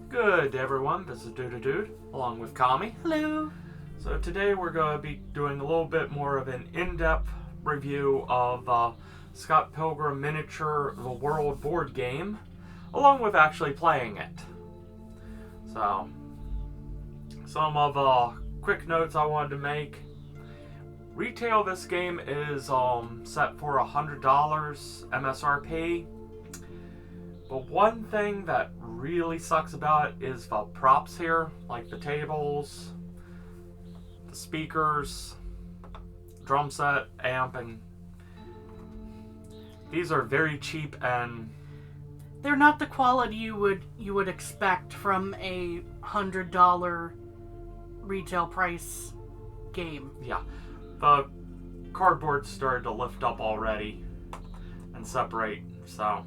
Good day, everyone, this is Dude, along with Kami. Hello. So today we're going to be doing a little bit more of an in-depth review of Scott Pilgrim Miniature The World board game, along with actually playing it. So, some of quick notes I wanted to make. Retail this game is set for $100 MSRP. But one thing that really sucks about it is the props here, like the tables, the speakers, drum set, amp, and these are very cheap and they're not the quality you would expect from a $100 retail price game. yeah. The cardboard started to lift up already and separate, so.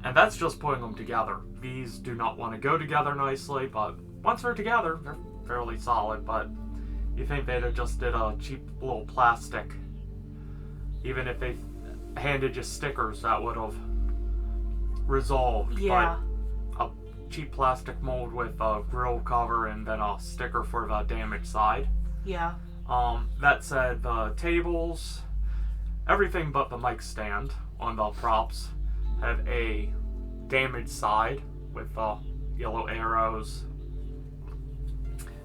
And that's just putting them together. These do not want to go together nicely, but once they're together, they're fairly solid. But you think they'd have just did a cheap little plastic. Even if they handed you stickers, that would have resolved. Yeah. But a cheap plastic mold with a grill cover and then a sticker for the damaged side. Yeah. That said, the tables, everything but the mic stand on the props have a damaged side with yellow arrows,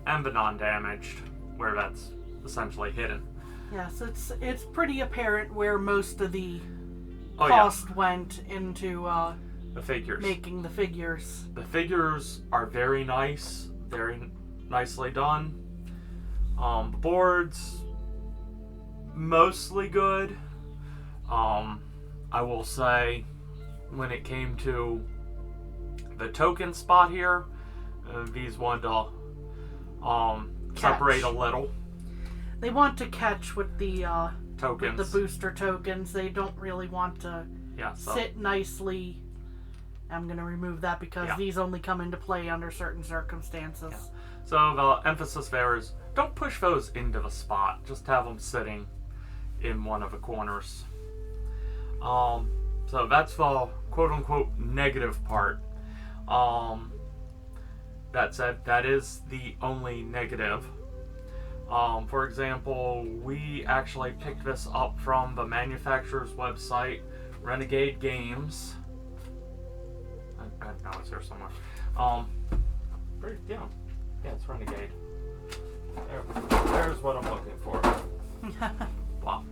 and the non-damaged where that's essentially hidden. Yes, it's pretty apparent where most of the cost went into the figures. making the figures. The figures are very nice, very nicely done. The boards, mostly good. I will say, when it came to the token spot here, these wanted to separate a little. They want to catch with the tokens. with the booster tokens. They don't really want to so sit nicely. I'm going to remove that because these only come into play under certain circumstances. Yeah. So the emphasis there is don't push those into the spot. Just have them sitting in one of the corners. So that's the quote-unquote negative part. That said, that is the only negative. For example, we actually picked this up from the manufacturer's website, Renegade Games. No, it's here somewhere. Yeah, it's Renegade. There's what I'm looking for. Wow.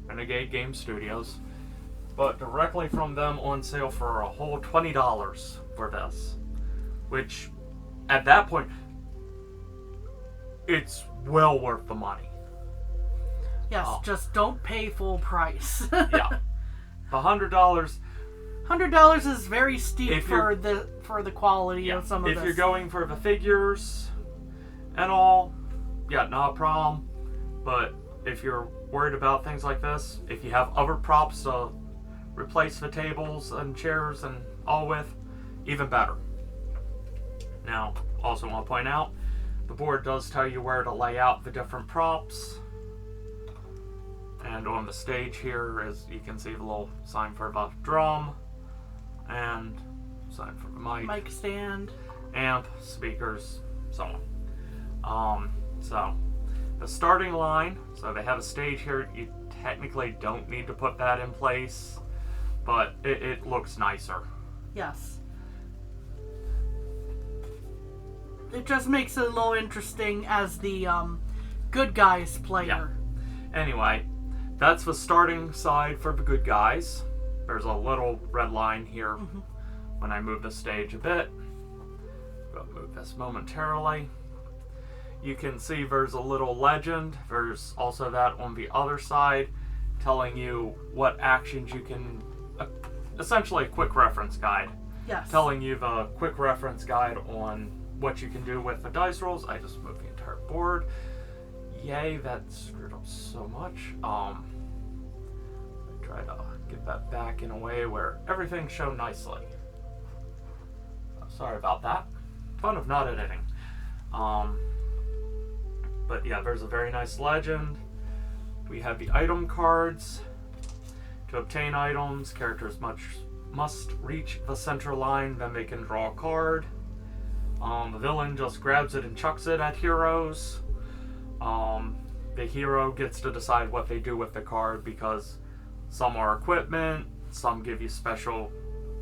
Renegade Game Studios. But directly from them on sale for a whole $20 for this. Which, at that point, it's well worth the money. Yes, just don't pay full price. Yeah. The $100... $100 is very steep for the quality of some of this. If you're going for the figures and all, not a problem. But if you're worried about things like this, if you have other props to replace the tables and chairs and all with, even better. Now, also want to point out, the board does tell you where to lay out the different props. And on the stage here, as you can see, the little sign for the drum. And sign for the mic stand, amp, speakers, so on. So the starting line, so they have a stage here. You technically don't need to put that in place, but it looks nicer. Yes. It just makes it a little interesting as the good guys player. Yeah. Anyway, that's the starting side for the good guys. There's a little red line here when I move the stage a bit. I'll move this momentarily. You can see there's a little legend. There's also that on the other side telling you what actions you can... essentially a quick reference guide. Yes. Telling you the quick reference guide on what you can do with the dice rolls. I just moved the entire board. Yay, that screwed up so much. I try to get that back in a way where everything's shown nicely. Sorry about that. Fun of not editing. But yeah, there's a very nice legend. We have the item cards. To obtain items, characters must reach the center line, then they can draw a card. The villain just grabs it and chucks it at heroes. The hero gets to decide what they do with the card because some are equipment, some give you special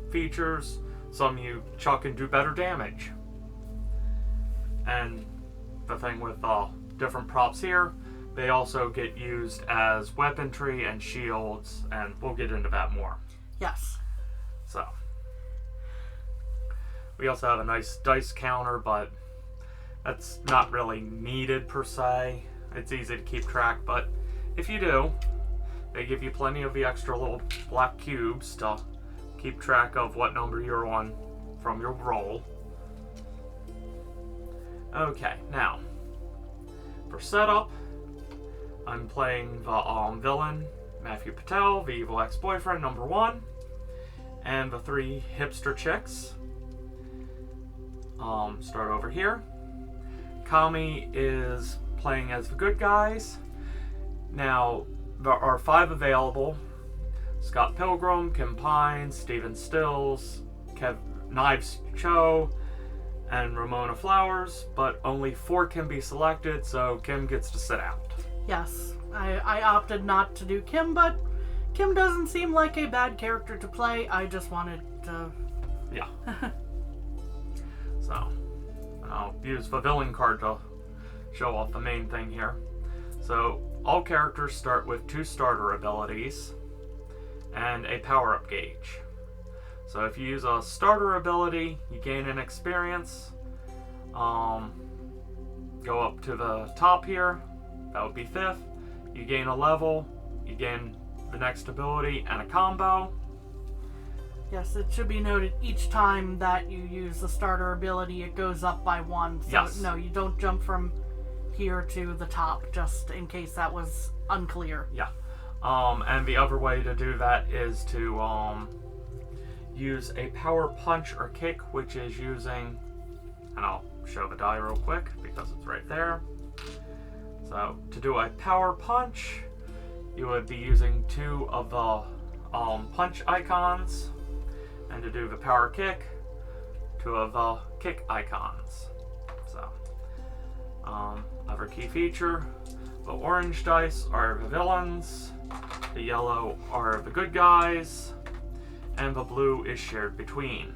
features, some you chuck and do better damage. And the thing with different props here, they also get used as weaponry and shields, and we'll get into that more. Yes. So, we also have a nice dice counter, but that's not really needed per se. It's easy to keep track, but if you do, they give you plenty of the extra little black cubes to keep track of what number you're on from your roll. Okay, now, for setup, I'm playing the villain, Matthew Patel, the evil ex-boyfriend, number 1, and the 3 hipster chicks. Start over here. Kami is playing as the good guys. Now, there are 5 available. Scott Pilgrim, Kim Pine, Steven Stills, Knives Cho, and Ramona Flowers, but only 4 can be selected, so Kim gets to sit out. Yes. I opted not to do Kim, but Kim doesn't seem like a bad character to play. I just wanted to... Yeah. So, I'll use the villain card to show off the main thing here. So, all characters start with 2 starter abilities and a power-up gauge. So if you use a starter ability, you gain an experience. Go up to the top here, that would be 5th. You gain a level, you gain the next ability and a combo. Yes, it should be noted each time that you use the starter ability, it goes up by 1. So yes. No, you don't jump from here to the top, just in case that was unclear. Yeah. And the other way to do that is to use a power punch or kick, which is using, and I'll show the die real quick because it's right there. So to do a power punch, you would be using 2 of the punch icons, and to do the power kick, 2 of the kick icons. So, other key feature, the orange dice are the villains, the yellow are the good guys, and the blue is shared between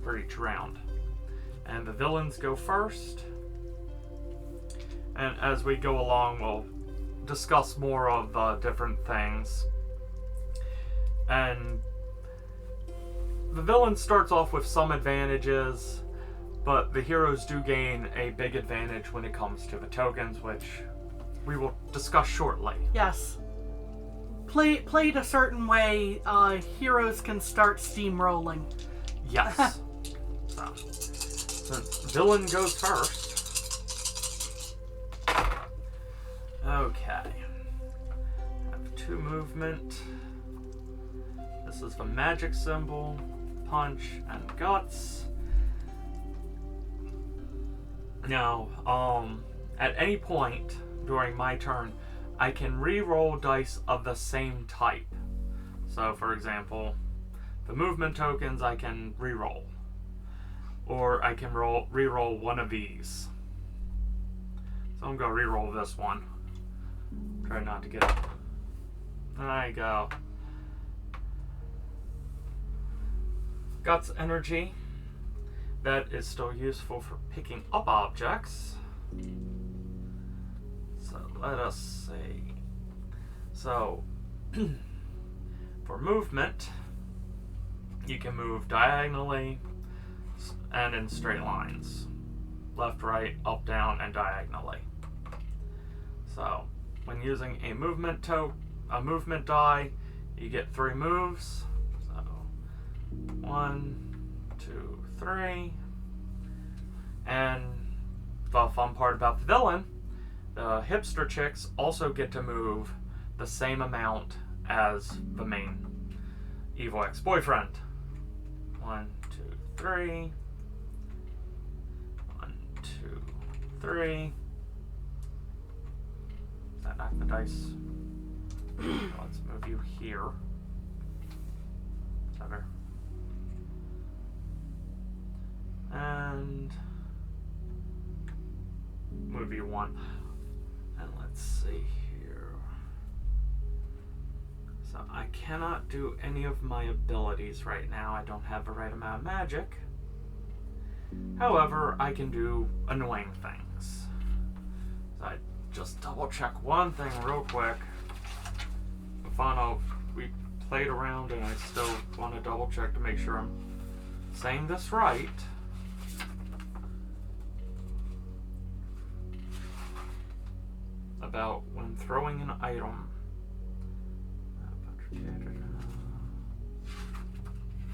for each round. And the villains go first. And as we go along, we'll discuss more of the different things. And the villain starts off with some advantages, but the heroes do gain a big advantage when it comes to the tokens, which we will discuss shortly. Yes. Played a certain way, heroes can start steamrolling. Yes. So, the villain goes first. Okay. I have 2 movement. This is the magic symbol, punch, and guts. Now, at any point during my turn, I can re-roll dice of the same type. So, for example, the movement tokens I can re-roll. Or I can re-roll one of these. So I'm going to re-roll this one. Try not to get it. There you go. Guts energy. That is still useful for picking up objects. So let us see. So for movement, you can move diagonally and in straight lines. Left, right, up, down, and diagonally. So when using a movement die, you get 3 moves. So 1, 2, 3. And the fun part about the villain, the hipster chicks also get to move the same amount as the main evil ex-boyfriend. 1, 2, 3. 1, 2, 3. Does that knock the dice? Let's move you here. Better. movie one. And let's see here. So I cannot do any of my abilities right now. I don't have the right amount of magic. However, I can do annoying things. So I just double check one thing real quick. We played around and I still want to double check to make sure I'm saying this right. About when throwing an item.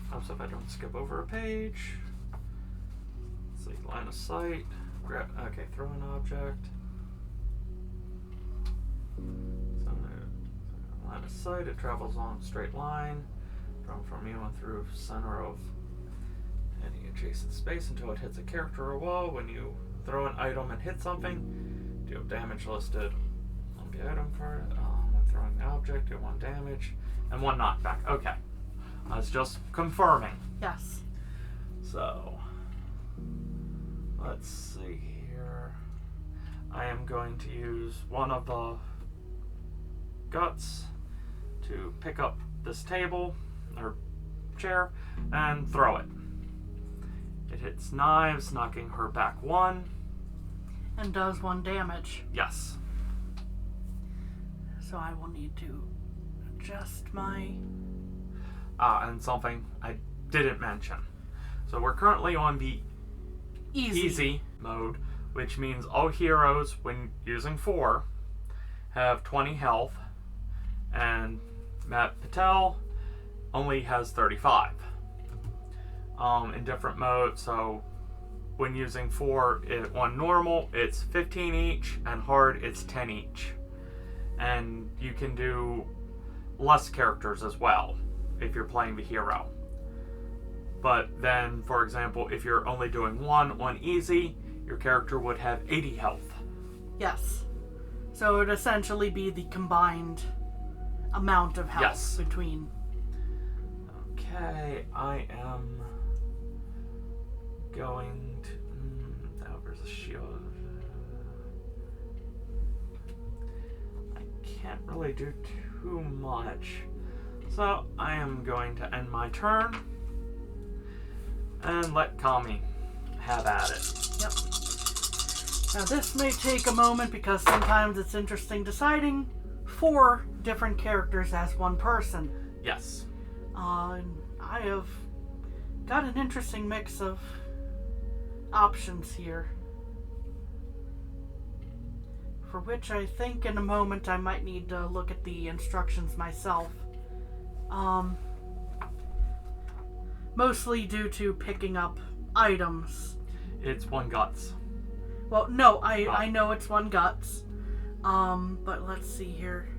Helps if I don't skip over a page. Let's see, line of sight. Okay, throw an object. So line of sight, it travels on a straight line. Thrown from you and through center of any adjacent space until it hits a character or wall. When you throw an item and hit something, deal damage listed on the item card. When throwing the object, do 1 damage and 1 knockback. Okay. I was just confirming. Yes. So, let's see here. I am going to use one of the guts to pick up this table or chair and throw it. It hits Knives, knocking her back 1. And does 1 damage. Yes. So I will need to adjust my... And something I didn't mention. So we're currently on the easy mode, which means all heroes, when using 4, have 20 health, and Matt Patel only has 35. In different modes, so when using 4 on normal, it's 15 each, and hard, it's 10 each. And you can do less characters as well if you're playing the hero. But then, for example, if you're only doing 1 on easy, your character would have 80 health. Yes. So it would essentially be the combined amount of health between. Okay, I am going to... where's the shield? I can't really do too much. So I am going to end my turn and let Kami have at it. Yep. Now this may take a moment because sometimes it's interesting deciding 4 different characters as one person. Yes. I have got an interesting mix of options here, for which I think in a moment I might need to look at the instructions myself. Mostly due to picking up items. It's 1 guts. Well, no, I know it's 1 guts. But let's see here.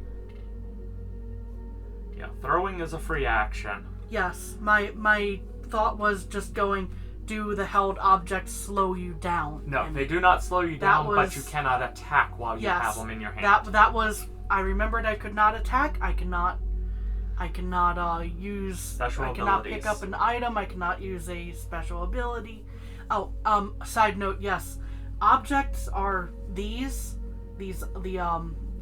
Yeah, throwing is a free action. Yes, my thought was just going, do the held objects slow you down? No, they do not slow you down, but you cannot attack while you have them in your hand. That was, I remembered I could not attack, I cannot use special abilities. I cannot pick up an item, I cannot use a special ability. Oh, side note, yes. Objects are the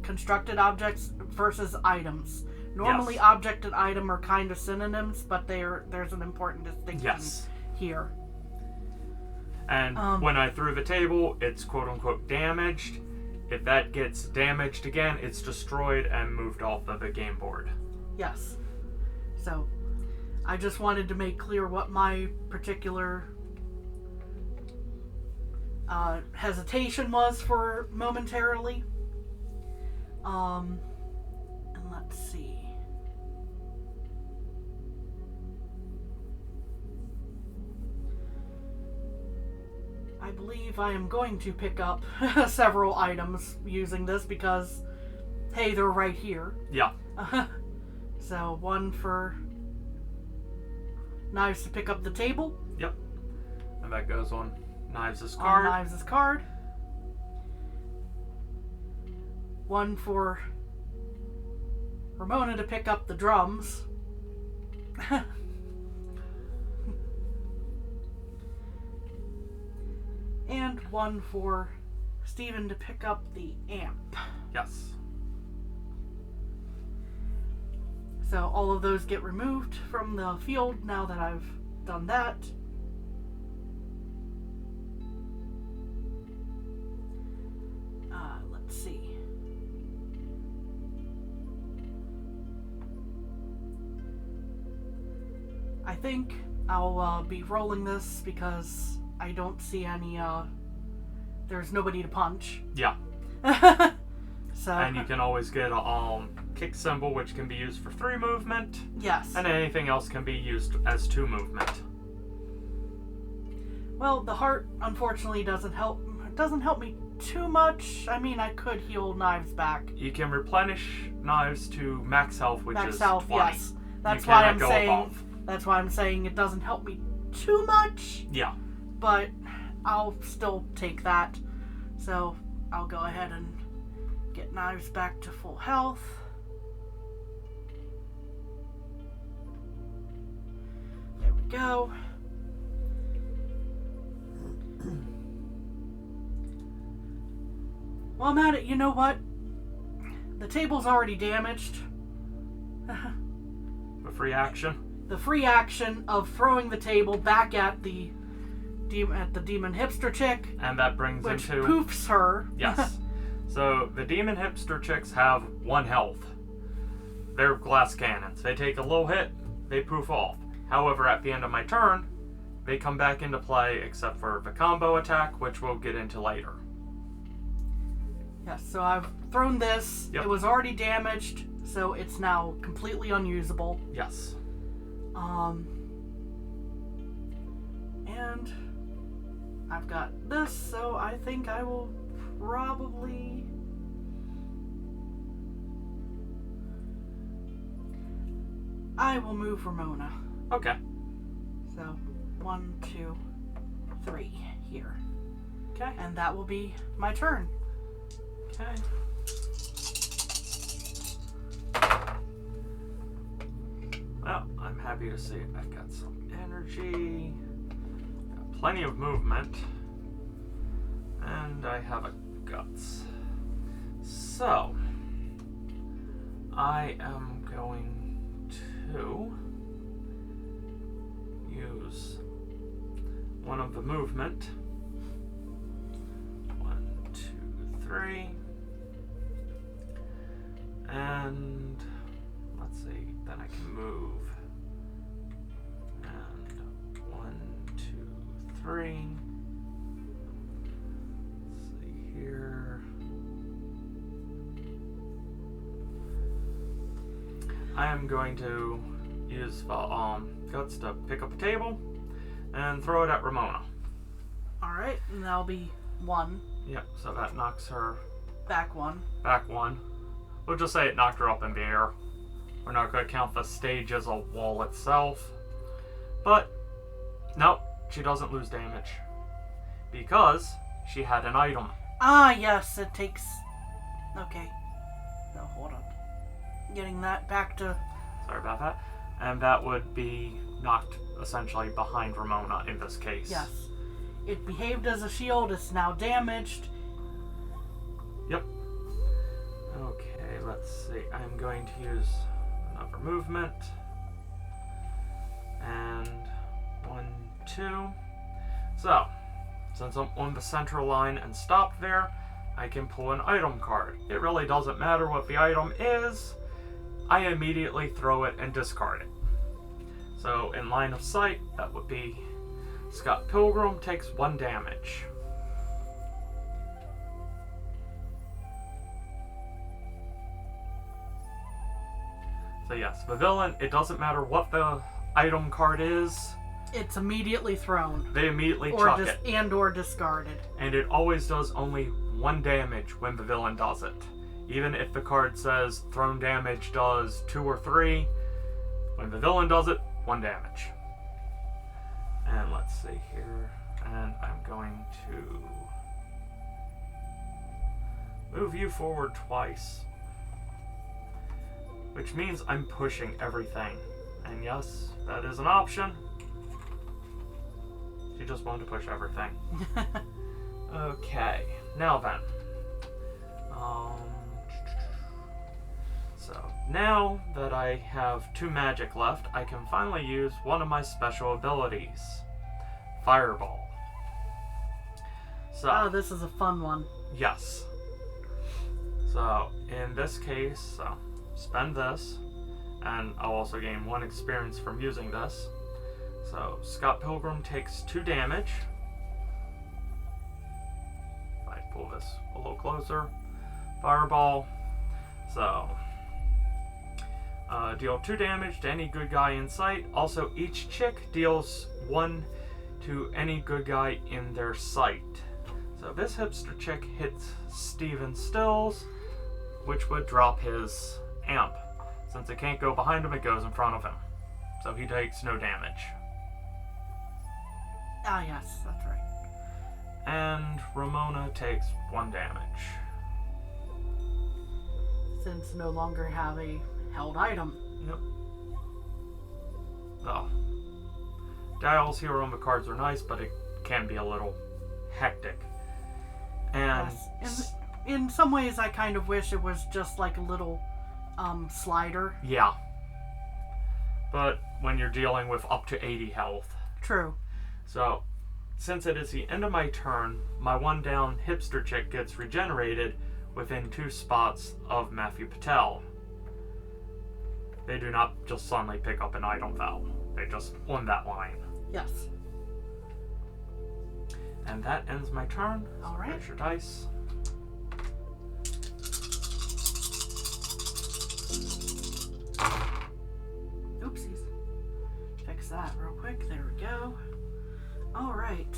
constructed objects versus items. Normally object and item are kind of synonyms, but there's an important distinction here. And when I threw the table, it's quote-unquote damaged. If that gets damaged again, it's destroyed and moved off of the game board. Yes. So, I just wanted to make clear what my particular hesitation was for momentarily. And let's see. I believe I am going to pick up several items using this because, hey, they're right here. Yeah. So, 1 for Knives to pick up the table. Yep. And that goes on Knives' card. On Knives' card. 1 for Ramona to pick up the drums. And 1 for Steven to pick up the amp. Yes. So all of those get removed from the field now that I've done that. Let's see. I think I'll be rolling this because I don't see any, there's nobody to punch. Yeah. So. And you can always get a kick symbol, which can be used for 3 movement. Yes. And anything else can be used as 2 movement. Well, the heart unfortunately doesn't help. It doesn't help me too much. I mean, I could heal Knives back. You can replenish Knives to max health, which Max is health, 20. yes. That's You why cannot I'm go saying. above. That's why I'm saying it doesn't help me too much. Yeah. But I'll still take that. So I'll go ahead and get Knives back to full health. There we go. Well, I'm at it. You know what? The table's already damaged. The free action. The free action of throwing the table back at the demon hipster chick, And that brings which into... poofs her. Yes. So the demon hipster chicks have 1 health. They're glass cannons. They take a low hit, they poof off. However, at the end of my turn, they come back into play except for the combo attack, which we'll get into later. Yes, so I've thrown this. Yep. It was already damaged, so it's now completely unusable. Yes. And I've got this, so I think I will probably... I will move Ramona. Okay. So, 1, 2, 3 here. Okay. And that will be my turn. Okay. Well, I'm happy to see it. I've got some energy, got plenty of movement, and I have a guts. So, I am going to use one of the movement. 1, 2, 3. And let's see, then I can move. And 1, 2, 3. Let's see here. I am going to use the guts to pick up the table and throw it at Ramona. Alright, and that'll be 1. Yep, so that knocks her Back 1. back 1. We'll just say it knocked her up in the air. We're not going to count the stage as a wall itself. But, nope, she doesn't lose damage. Because she had an item. Ah, yes, it takes... Okay. No, hold on. Getting that back to... Sorry about that. And that would be knocked essentially behind Ramona in this case. Yes. It behaved as a shield. It's now damaged. Yep. Okay, let's see. I'm going to use another movement. And 1, 2. So, since I'm on the center line and stopped there, I can pull an item card. It really doesn't matter what the item is. I immediately throw it and discard it. So, in line of sight, that would be Scott Pilgrim takes 1 damage. So yes, the villain, it doesn't matter what the item card is, It's immediately thrown. they immediately chuck it. Or discarded. And it always does only 1 damage when the villain does it. Even if the card says thrown damage does 2 or 3, when the villain does it, 1 damage. And let's see here, and I'm going to move you forward twice. Which means I'm pushing everything. And yes, that is an option. She just wanted to push everything. Okay. Now then. So, now that I have 2 magic left, I can finally use one of my special abilities. Fireball. So, Oh, this is a fun one. yes. So, in this case, spend this, and I'll also gain 1 experience from using this. So, Scott Pilgrim takes 2 damage. If I pull this a little closer. Fireball. So, deal 2 damage to any good guy in sight. Also, each chick deals 1 to any good guy in their sight. So this hipster chick hits Steven Stills, which would drop his amp. Since it can't go behind him, it goes in front of him. So he takes no damage. Ah, yes, that's right. And Ramona takes 1 damage. Since no longer have a held item. Yep. Oh. Dials here on the cards are nice, but it can be a little hectic. And Yes. In some ways, I kind of wish it was just like a little slider. yeah. But when you're dealing with up to 80 health. True. So, since it is the end of my turn, my 1 down hipster chick gets regenerated within 2 spots of Matthew Patel. They do not just suddenly pick up an item though. They just on that line. Yes. And that ends my turn. All right. Raise your dice. Oopsies. Fix that real quick. There we go. All right.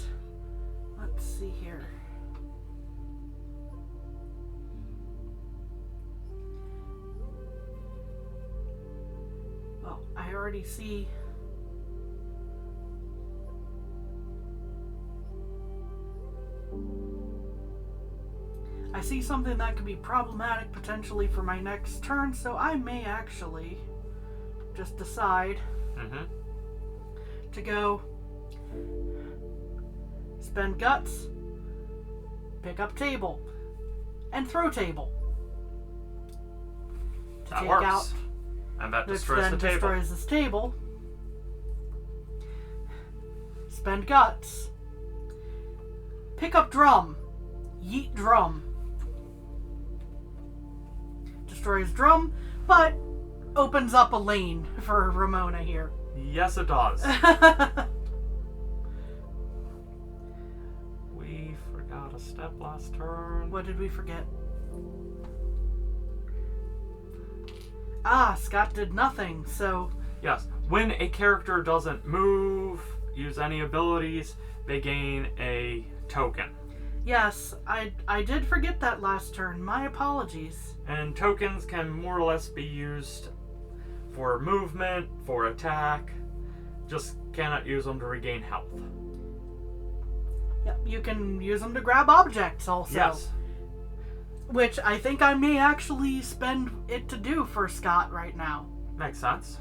Let's see here. Well, I already see. I see something that could be problematic potentially for my next turn, so I may actually just decide to go spend guts, pick up table, and throw table. To That take works. out, And that which destroys then the table. destroys this table. Spend guts. Pick up drum. Yeet drum. Destroys drum, but opens up a lane for Ramona here. Yes, it does. We forgot a step last turn. What did we forget? Ah, Scott did nothing, so Yes, when a character doesn't move, use any abilities, they gain a token. yes, I did forget that last turn. My apologies. And tokens can more or less be used for movement, for attack, just cannot use them to regain health. Yep, you can use them to grab objects also. Yes. Which I think I may actually spend it to do for Scott right now. Makes sense.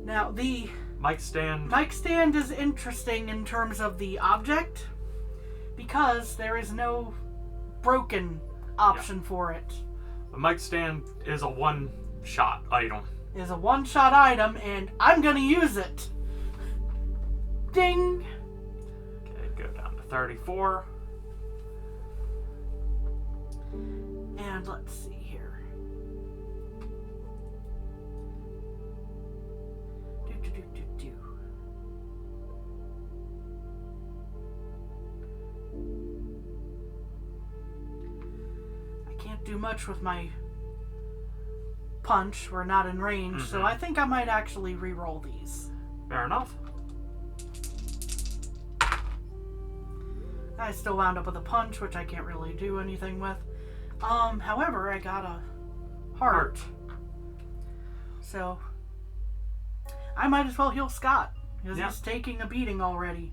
Now, the Mic stand. mic stand is interesting in terms of the object because there is no broken option for it. The mic stand is a one-shot item. It is a one-shot item, and I'm gonna use it. Ding! Okay, go down to 34. And let's see here. Do. I can't do much with my punch. We're not in range, so I think I might actually re-roll these. Fair enough. I still wound up with a punch, which I can't really do anything with. However, I got a heart. So, I might as well heal Scott, because Yeah. he's taking a beating already.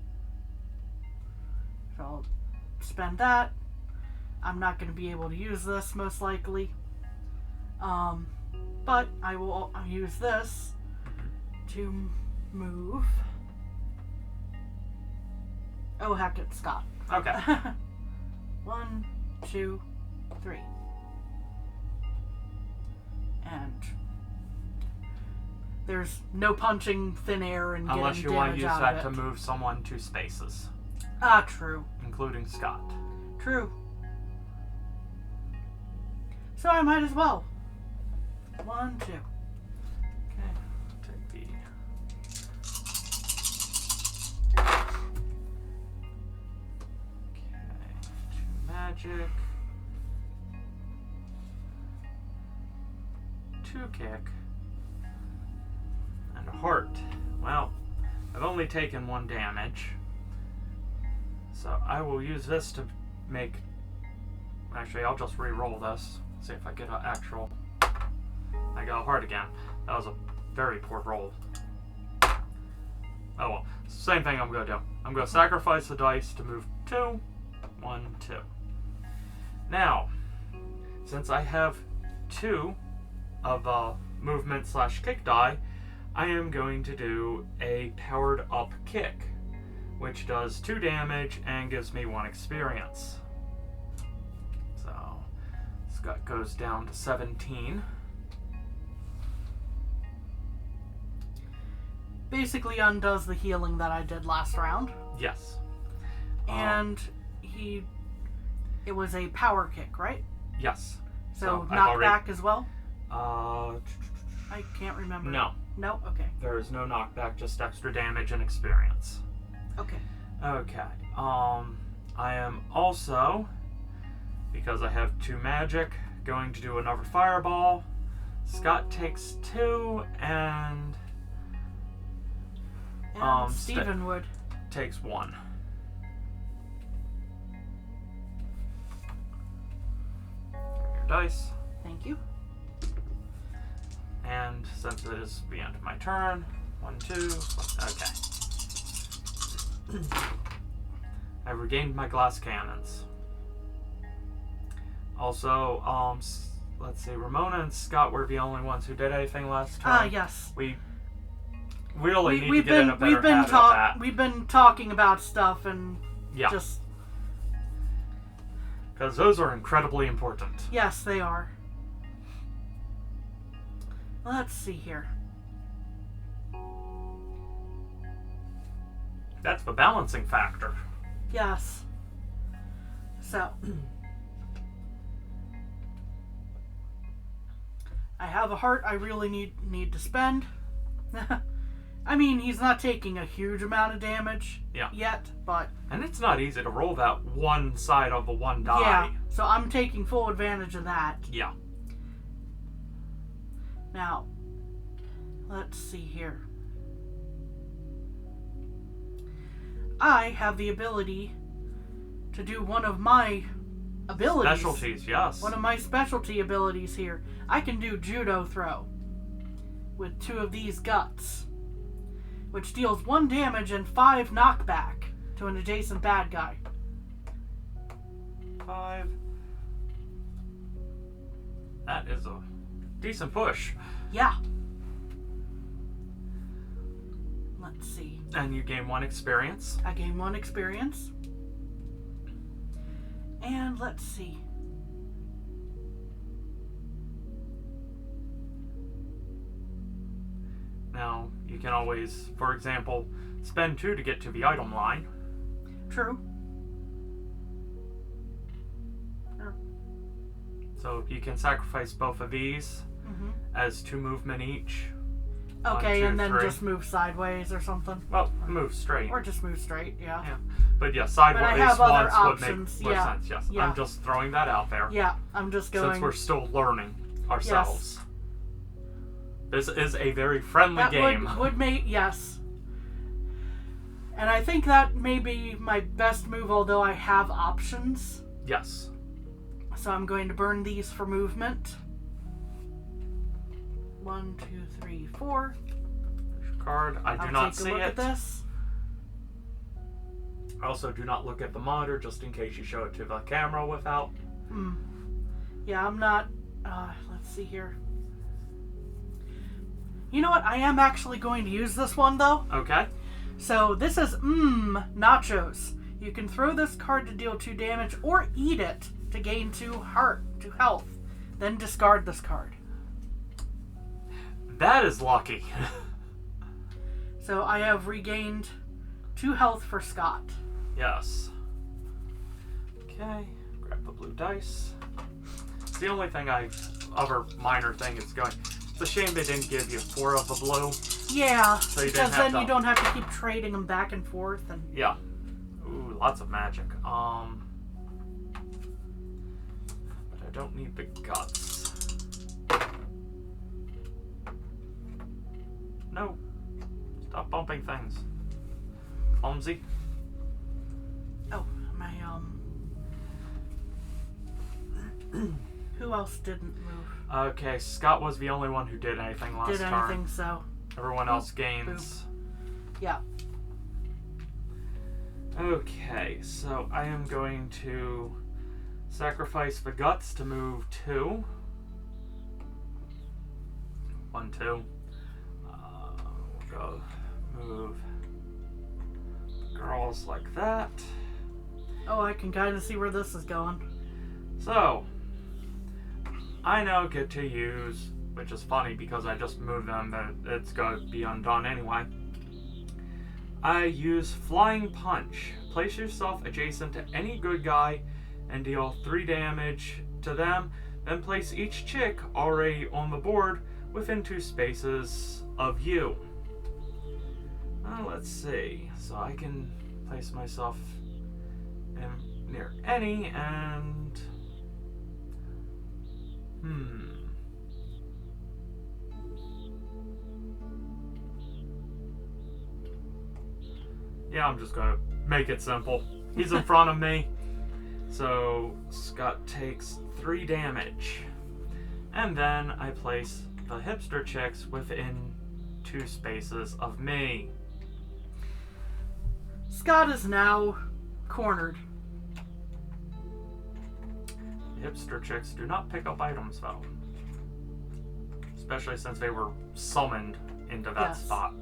So I'll spend that. I'm not going to be able to use this, most likely. But I will use this to move. Oh, heck, it's Scott. Okay. 1, 2, 3. And there's no punching thin air and Unless getting you want to damage use out of that it. to move someone 2 spaces, Ah, true. including Scott. True. So I might as well. 1, 2. Okay, take the... Okay, 2 magic. 2 kick. And a heart. Well, I've only taken 1 damage. So I will use this to make... Actually, I'll just re-roll this. See if I get an actual... I got a heart again. That was a very poor roll. Oh well. Same thing I'm going to do. I'm going to sacrifice the dice to move 2. 1, 2. Now, since I have 2 of movement / kick die, I am going to do a powered up kick, which does 2 damage and gives me 1 experience. So, Scott goes down to 17. Basically undoes the healing that I did last round. Yes. And it was a power kick, right? Yes. So I've knockback as well? I can't remember. No. No? Okay. There is no knockback, just extra damage and experience. Okay. Okay. I am also, because I have 2 magic, going to do another fireball. Scott takes 2 and Steven would. takes 1. Your dice. Thank you. And since it is the end of my turn, 1, 2, okay. I regained my glass cannons. Also, let's see, Ramona and Scott were the only ones who did anything last turn. Yes. We really need to get in a better habit of that. We've been talking about stuff and just... Because those are incredibly important. Yes, they are. Let's see here. That's the balancing factor. Yes. So... I have a heart I really need to spend. I mean, he's not taking a huge amount of damage yet, but... And it's not easy to roll that one side of the 1 die. Yeah, so I'm taking full advantage of that. Yeah. Now, let's see here. I have the ability to do one of my abilities. Specialties, yes. One of my specialty abilities here. I can do judo throw with 2 of these guts, which deals 1 damage and 5 knockback to an adjacent bad guy. 5. That is a decent push. Yeah. Let's see. And you gain 1 experience. I gain 1 experience. And let's see. Now, you can always, for example, spend 2 to get to the item line. True. So you can sacrifice both of these as 2 movement each. Okay, 1, 2, and then 3. just move sideways or something. Well, move straight. Or just move straight, yeah. But yeah, sideways But I have other once would make options, more yeah. sense, yes. Yeah. I'm just throwing that out there. Yeah, I'm just going... Since we're still learning ourselves. This is a very friendly game. Would make... Yes. And I think that may be my best move, although I have options. Yes. So I'm going to burn these for movement. 1, 2, 3, 4. Card. I do not see it. I'll take a look at this. Also, do not look at the monitor just in case you show it to the camera without. Yeah, I'm not... let's see here. You know what? I am actually going to use this one, though. Okay. So, this is nachos. You can throw this card to deal 2 damage or eat it to gain 2 health. Then discard this card. That is lucky. So I have regained 2 health for Scott. Yes. Okay, grab the blue dice. It's the only thing other minor thing is going. It's a shame they didn't give you 4 of the blue. Yeah, So you because then you don't have to keep trading them back and forth. And yeah. Ooh, lots of magic. But I don't need the guts. No. Stop bumping things. Clumsy. Oh, my who else didn't move? Okay, Scott was the only one who did anything last turn. So. Everyone else gains. Boop. Yeah. Okay, so I am going to sacrifice the guts to move 2. 1, 2. We'll go move girls like that. Oh, I can kind of see where this is going. So, I now get to use, which is funny because I just moved them, but it's going to be undone anyway. I use Flying Punch. Place yourself adjacent to any good guy and deal 3 damage to them. Then place each chick already on the board within 2 spaces of you. Let's see. So I can place myself near any and... Yeah, I'm just gonna make it simple. He's in front of me. So Scott takes 3 damage. And then I place the hipster chicks within 2 spaces of me. Scott is now cornered. Hipster chicks do not pick up items though. Especially since they were summoned into that spot.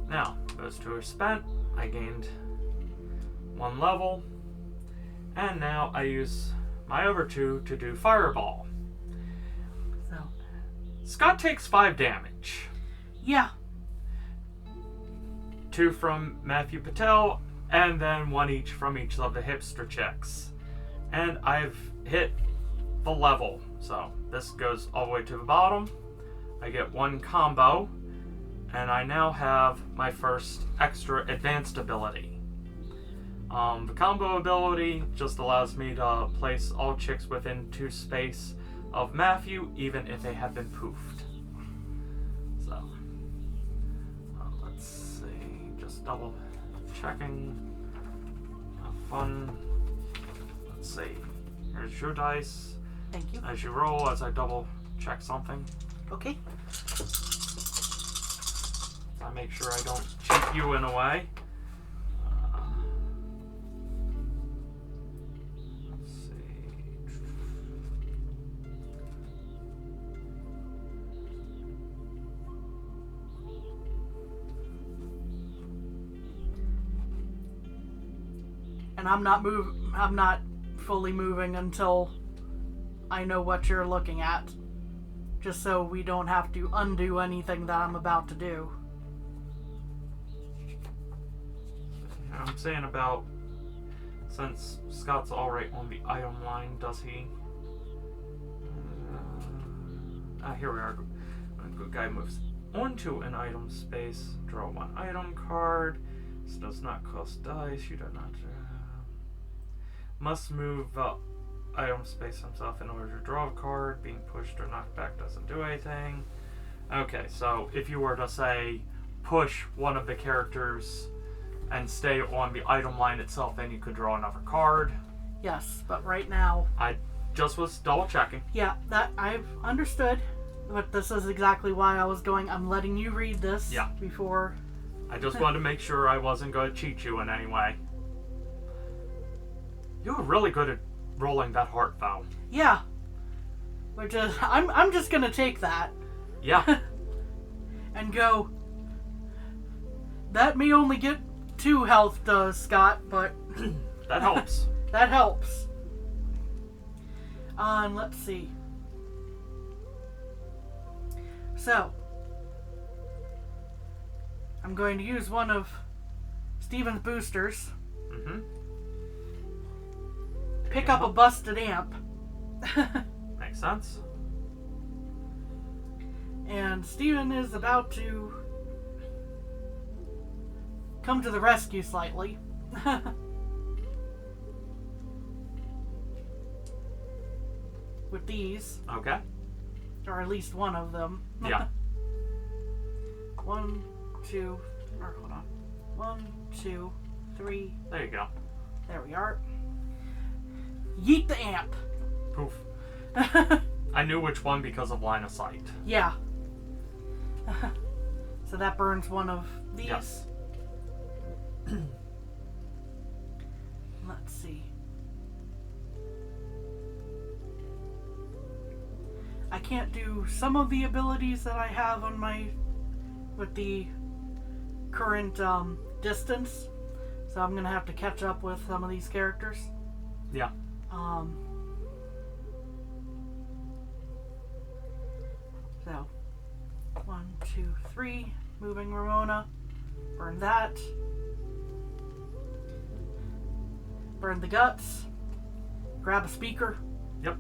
Now, those 2 are spent. I gained 1 level. And now I use my other 2 to do Fireball. So Scott takes 5 damage. Yeah. 2 from Matthew Patel, and then 1 each from each of the hipster chicks. And I've hit the level. So this goes all the way to the bottom. I get 1 combo, and I now have my first extra advanced ability. The combo ability just allows me to place all chicks within 2 space of Matthew, even if they have been poofed. So, let's see, just double checking. Have fun. Let's see, here's your dice. Thank you. As you roll, as I double check something. Okay. I make sure I don't cheat you in a way. Let's see. And I'm not fully moving until I know what you're looking at. Just so we don't have to undo anything that I'm about to do. I'm saying about, since Scott's already on the item line, does he? Here we are. Good guy moves onto an item space. Draw 1 item card. This does not cost dice. You do not. Must move item space himself in order to draw a card. Being pushed or knocked back doesn't do anything. Okay, so if you were to say push one of the characters and stay on the item line itself, then you could draw another card. Yes, but right now... I just was double checking. Yeah, that I've understood. But this is exactly why I was going, I'm letting you read this before... I just wanted to make sure I wasn't going to cheat you in any way. You were really good at rolling that heart, though. Yeah. Which is... I'm just going to take that. Yeah. And go... That may only get 2 health, Scott, but... That helps. That helps. And let's see. So, I'm going to use one of Steven's boosters. Mm-hmm. Pick up a busted amp. Makes sense. And Steven is about to come to the rescue slightly. With these. Okay. Or at least one of them. Yeah. 1, 2, or hold on. 1, 2, 3. There you go. There we are. Yeet the amp. Poof. I knew which one because of line of sight. Yeah. So that burns one of these. Yes. Let's see. I can't do some of the abilities that I have on my with the current distance, so I'm gonna have to catch up with some of these characters. Yeah. So 1, 2, 3, moving Ramona. Burn that. Burn the guts. Grab a speaker. Yep.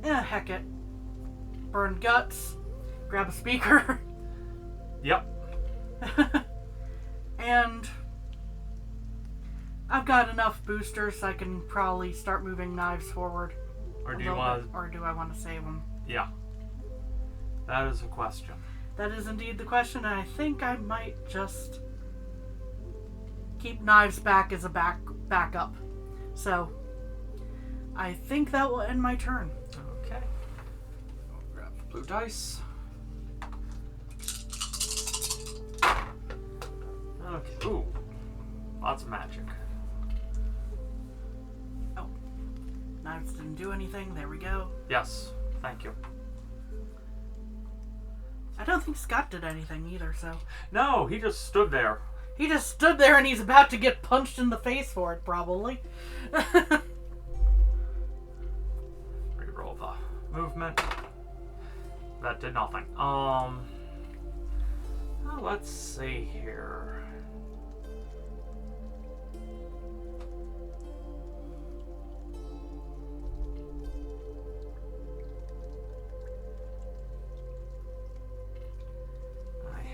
Heck it. Burn guts. Grab a speaker. Yep. And I've got enough boosters I can probably start moving knives forward. Or do you want? Or do I want to save them? Yeah. That is a question. That is indeed the question, and I think I might just keep knives back as a backup. So I think that will end my turn. Okay. I'll grab the blue dice. Okay. Ooh. Lots of magic. Oh. Knives didn't do anything. There we go. Yes. Thank you. I don't think Scott did anything either, so. No, he just stood there. He just stood there and he's about to get punched in the face for it, probably. Reroll the movement. That did nothing. Let's see here.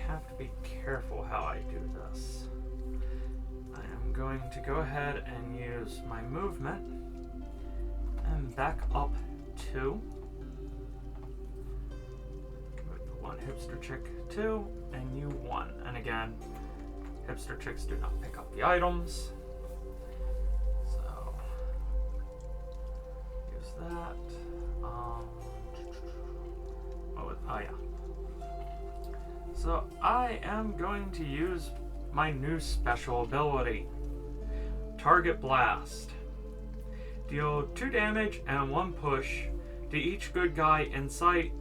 Have to be careful how I do this. I am going to go ahead and use my movement and back up 2. Move the one hipster chick 2 and you 1. And again, hipster chicks do not pick up the items. So use that. Oh yeah. So I am going to use my new special ability, Target Blast. Deal 2 damage and 1 push to each good guy in sight.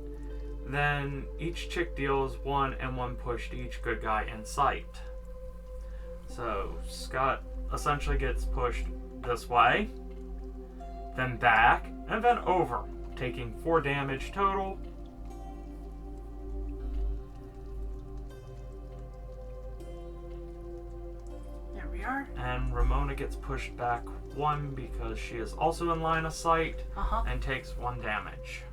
Then each chick deals 1 and 1 push to each good guy in sight. So Scott essentially gets pushed this way, then back, and then over, taking 4 damage total. And Ramona gets pushed back 1 because she is also in line of sight and takes 1 damage.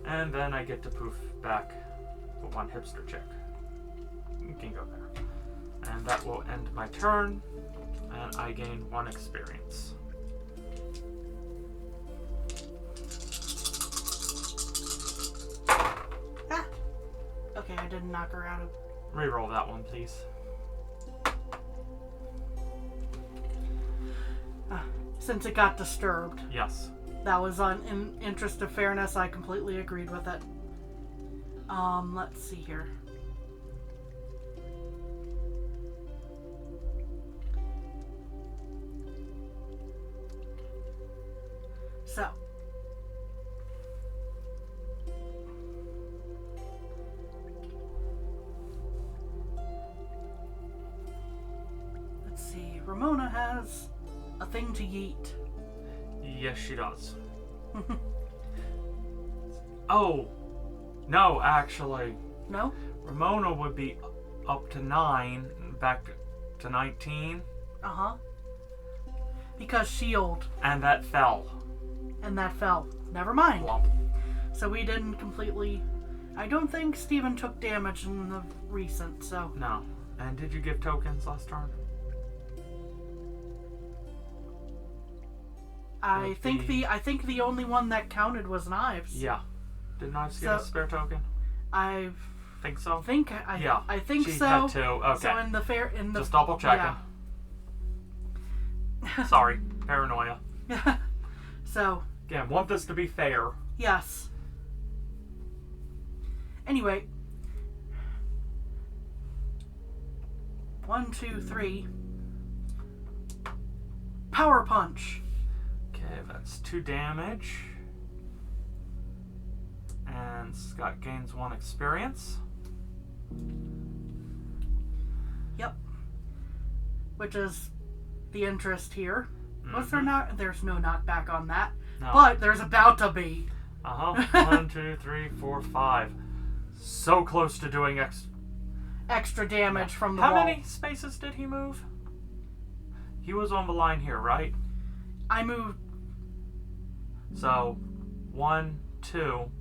And then I get to poof back the 1 hipster chick. You can go there. And that will end my turn, and I gain 1 experience. Okay, I didn't knock her out of. Reroll that one, please. Since it got disturbed. Yes. That was in interest of fairness. I completely agreed with it. Let's see here. So. Ramona has a thing to yeet. Yes, she does. Oh, no, actually. No? Ramona would be up to 9, back to 19. Uh-huh. Because shield. And that fell. And that fell. Never mind. Plump. So we didn't completely... I don't think Steven took damage in the recent, so... No. And did you give tokens last turn? I think the only one that counted was Knives. Yeah. Did Knives get a spare token? I think so. Yeah. I think she so. Had to. Okay. So just double checking. Yeah. Sorry, paranoia. So. Again, want this to be fair. Yes. Anyway. 1, 2, 3. Power punch. Okay, that's 2 damage. And Scott gains 1 experience. Yep. Which is the interest here. Mm-hmm. Was there not? There's no knockback on that. No. But there's about to be. 1, 2, 3, 4, 5. So close to doing extra damage from the wall. How many spaces did he move? He was on the line here, right? I moved. So, 1, 2.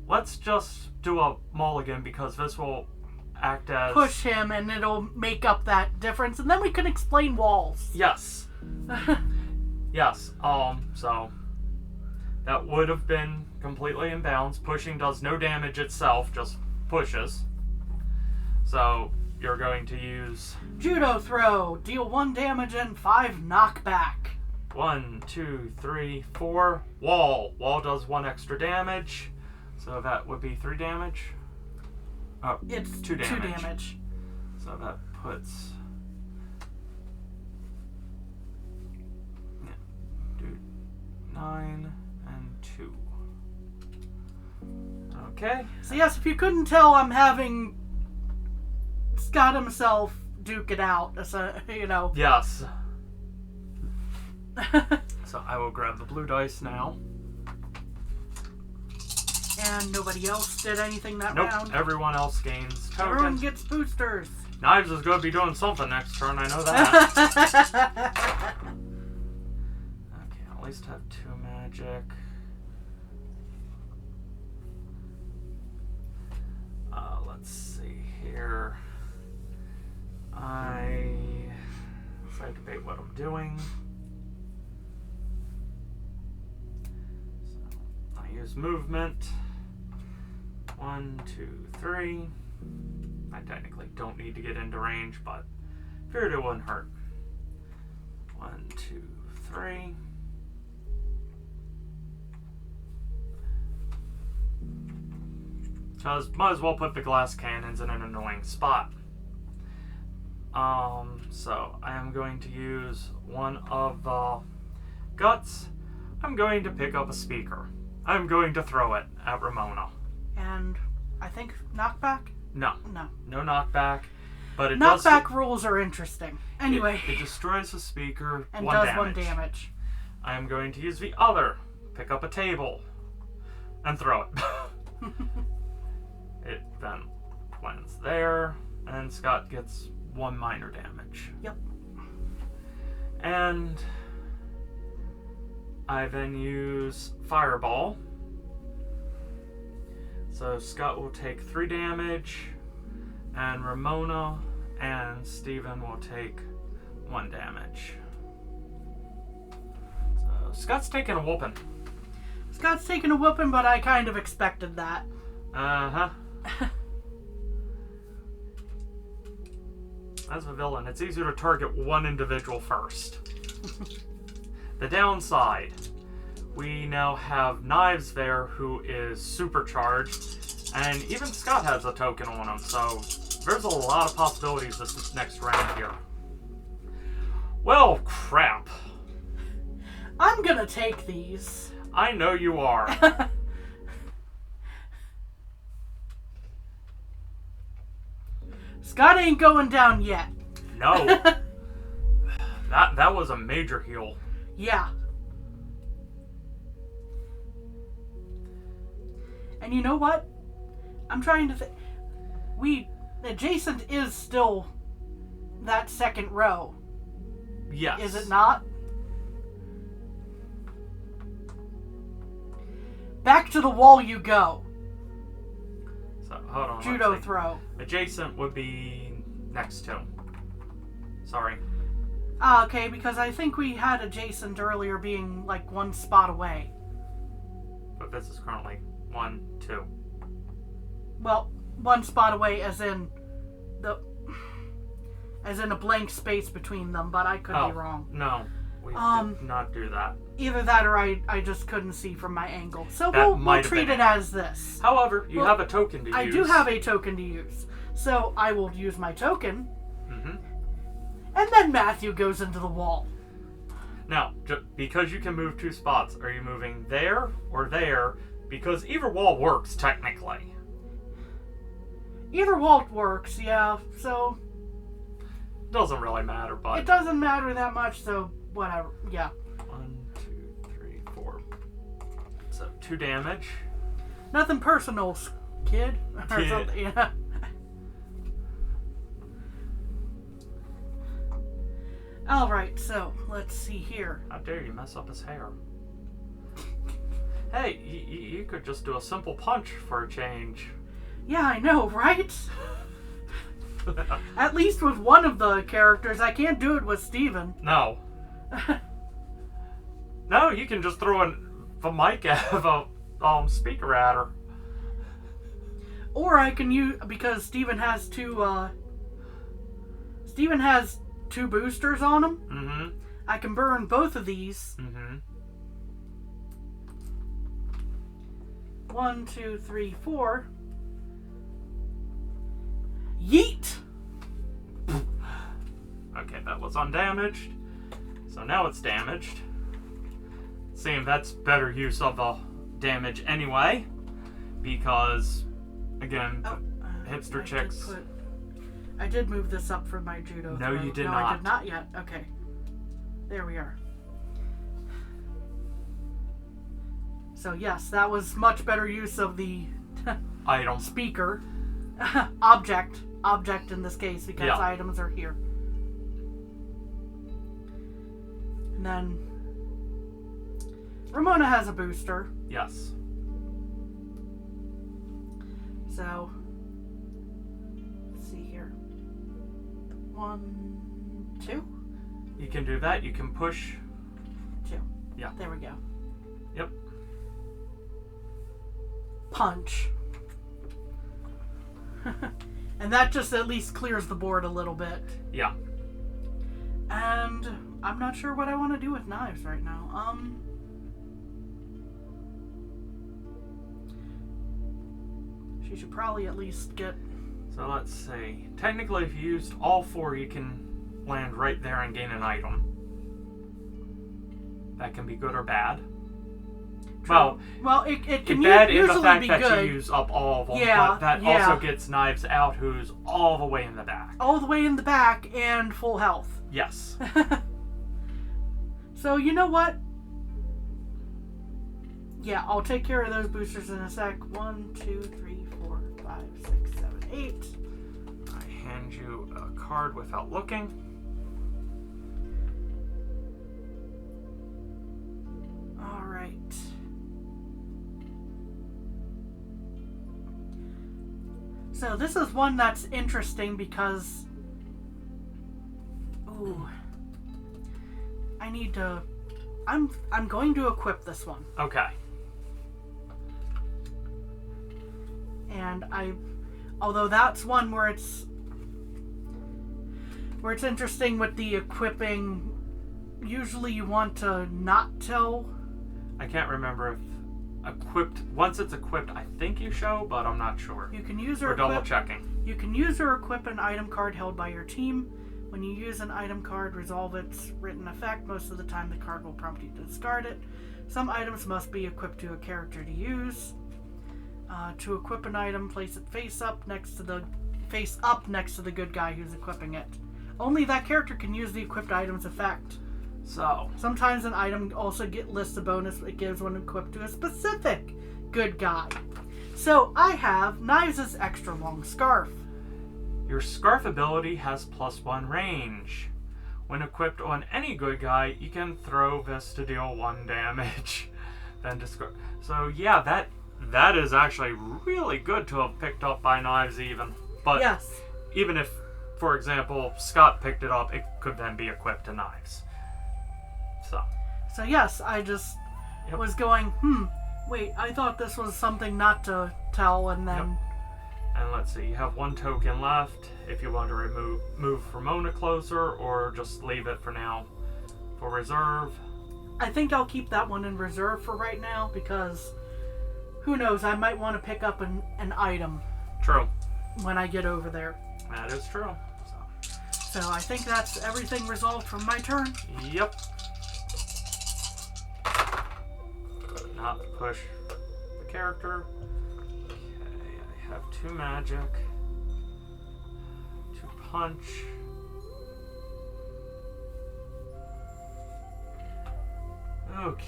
Let's just do a mulligan because this will act as... Push him and it'll make up that difference. And then we can explain walls. Yes. Yes. So that would have been completely in bounds. Pushing does no damage itself, just pushes. So you're going to use... Judo throw. Deal 1 damage and 5 knockback. 1, 2, 3, 4. Wall. Wall does 1 extra damage. So that would be 3 damage. Oh, it's 2 damage. 2 damage. So that puts... Yeah. 9 and 2. Okay. So yes, if you couldn't tell, I'm having Scott himself duke it out. So, Yes. So I will grab the blue dice now. And nobody else did anything that Nope, round. everyone else gains tokens. Everyone gets boosters. Knives is going to be doing something next turn, I know that. Okay, I'll at least have 2 magic. Let's see here. I debate what I'm doing. So I use movement. 1, 2, 3. I technically don't need to get into range, but figured it wouldn't hurt. 1, 2, 3. Because might as well put the glass cannons in an annoying spot. So I am going to use one of the guts. I'm going to pick up a speaker. I'm going to throw it at Ramona. And I think knockback? No. No. No knockback. But it knockback rules are interesting. Anyway. It destroys the speaker. And 1 does damage. 1 damage. I am going to use the other. Pick up a table. And throw it. It then lands there. And Scott gets 1 minor damage. Yep. And I then use Fireball. So Scott will take 3 damage, and Ramona and Steven will take 1 damage. So Scott's taking a whooping. Scott's taking a whooping, but I kind of expected that. Uh-huh. As a villain, it's easier to target one individual first. The downside, we now have Knives there who is supercharged, and even Scott has a token on him, so there's a lot of possibilities this next round here. Well, crap. I'm gonna take these. I know you are. Scott ain't going down yet. No. That was a major heal. Yeah. And you know what? I'm trying to think. Adjacent is still that second row. Yes. Is it not? Back to the wall you go. So, hold on. Judo throw. Adjacent would be next to. Sorry. Ah, okay, because I think we had adjacent earlier being like one spot away. But this is currently 1, 2. Well, one spot away as in a blank space between them, but I could be wrong. No, we did not do that. Either that or I just couldn't see from my angle. So That we'll treat it as this. However, you have a token to use. I do have a token to use. So I will use my token. Mm-hmm. And then Matthew goes into the wall. Now, because you can move 2 spots, are you moving there or there? Because either wall works, technically. Either wall works, yeah. So Doesn't really matter, but... it doesn't matter that much, so whatever. Yeah. 1, 2, 3, 4. So 2 damage. Nothing personal, kid. Or Kid. something, yeah. Alright, so let's see here. How dare you mess up his hair? Hey, you could just do a simple punch for a change. Yeah, I know, right? At least with one of the characters. I can't do it with Steven. No. No, you can just throw the mic at a speaker at her. Or I can use, because Steven has two boosters on him. Mm-hmm. I can burn both of these. Mm-hmm. 1, 2, 3, 4. Yeet! Okay, that was undamaged. So now it's damaged. Seeing that's better use of the damage anyway. Because, again, hipster chicks... I did move this up for my judo No, throw. you did no, not. I did not yet. Okay. There we are. So yes, that was much better use of the item. speaker. Object in this case, because items are here. And then Ramona has a booster. Yes. So let's see here. 1, 2. You can do that. You can push. 2. Yeah. There we go. Yep. Punch. And that just at least clears the board a little bit. Yeah. And I'm not sure what I want to do with knives right now. She should probably at least get... So let's see. Technically, if you used all 4, you can land right there and gain an item. That can be good or bad. Well, it can bad in usually the fact be that good. you use up all of them, Yeah, but that yeah. also gets Knives Out, who's all the way in the back. All the way in the back and full health. Yes. So, you know what? Yeah, I'll take care of those boosters in a sec. 1, 2, 3, 4, 5, 6, 7, 8. I hand you a card without looking. Alright. So this is one that's interesting because... Ooh. I need to... I'm going to equip this one. Okay. And although that's one where it's interesting with the equipping, usually you want to not tell. I can't remember if equipped, once it's equipped, I think you show, but I'm not sure. You can use or We're equip, double checking. You can use or equip an item card held by your team. When you use an item card, resolve its written effect. Most of the time, the card will prompt you to discard it. Some items must be equipped to a character to use. To equip an item, place it face up next to the good guy who's equipping it. only that character can use the equipped item's effect. So, Sometimes an item also lists a bonus it gives when equipped to a specific good guy. So I have Knives' extra long scarf. your scarf ability has +1 range. When equipped on any good guy, you can throw this to deal 1 damage. Then discard. So yeah, that is actually really good to have picked up by Knives even. But Yes. even if, for example, Scott picked it up, it could then be equipped to Knives. So yes, I just was going, wait, I thought this was something not to tell, and then... Yep. And let's see, you have 1 token left if you want to move Ramona closer, or just leave it for now for reserve. I think I'll keep that one in reserve for right now, because who knows, I might want to pick up an item. True. When I get over there. That is true. So I think that's everything resolved from my turn. Yep. Not push the character. Okay, I have 2 magic. 2 punch. Okay.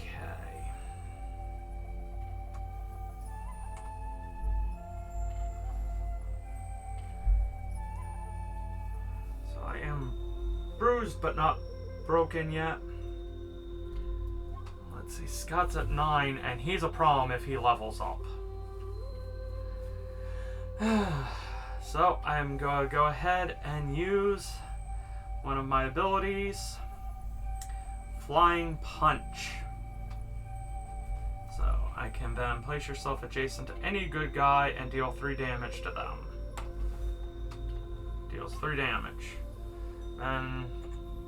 So I am bruised but not broken yet. Let's see, Scott's at 9, and he's a problem if he levels up. So I'm going to go ahead and use one of my abilities, Flying Punch. So I can then place yourself adjacent to any good guy and deal 3 damage to them. Deals 3 damage. Then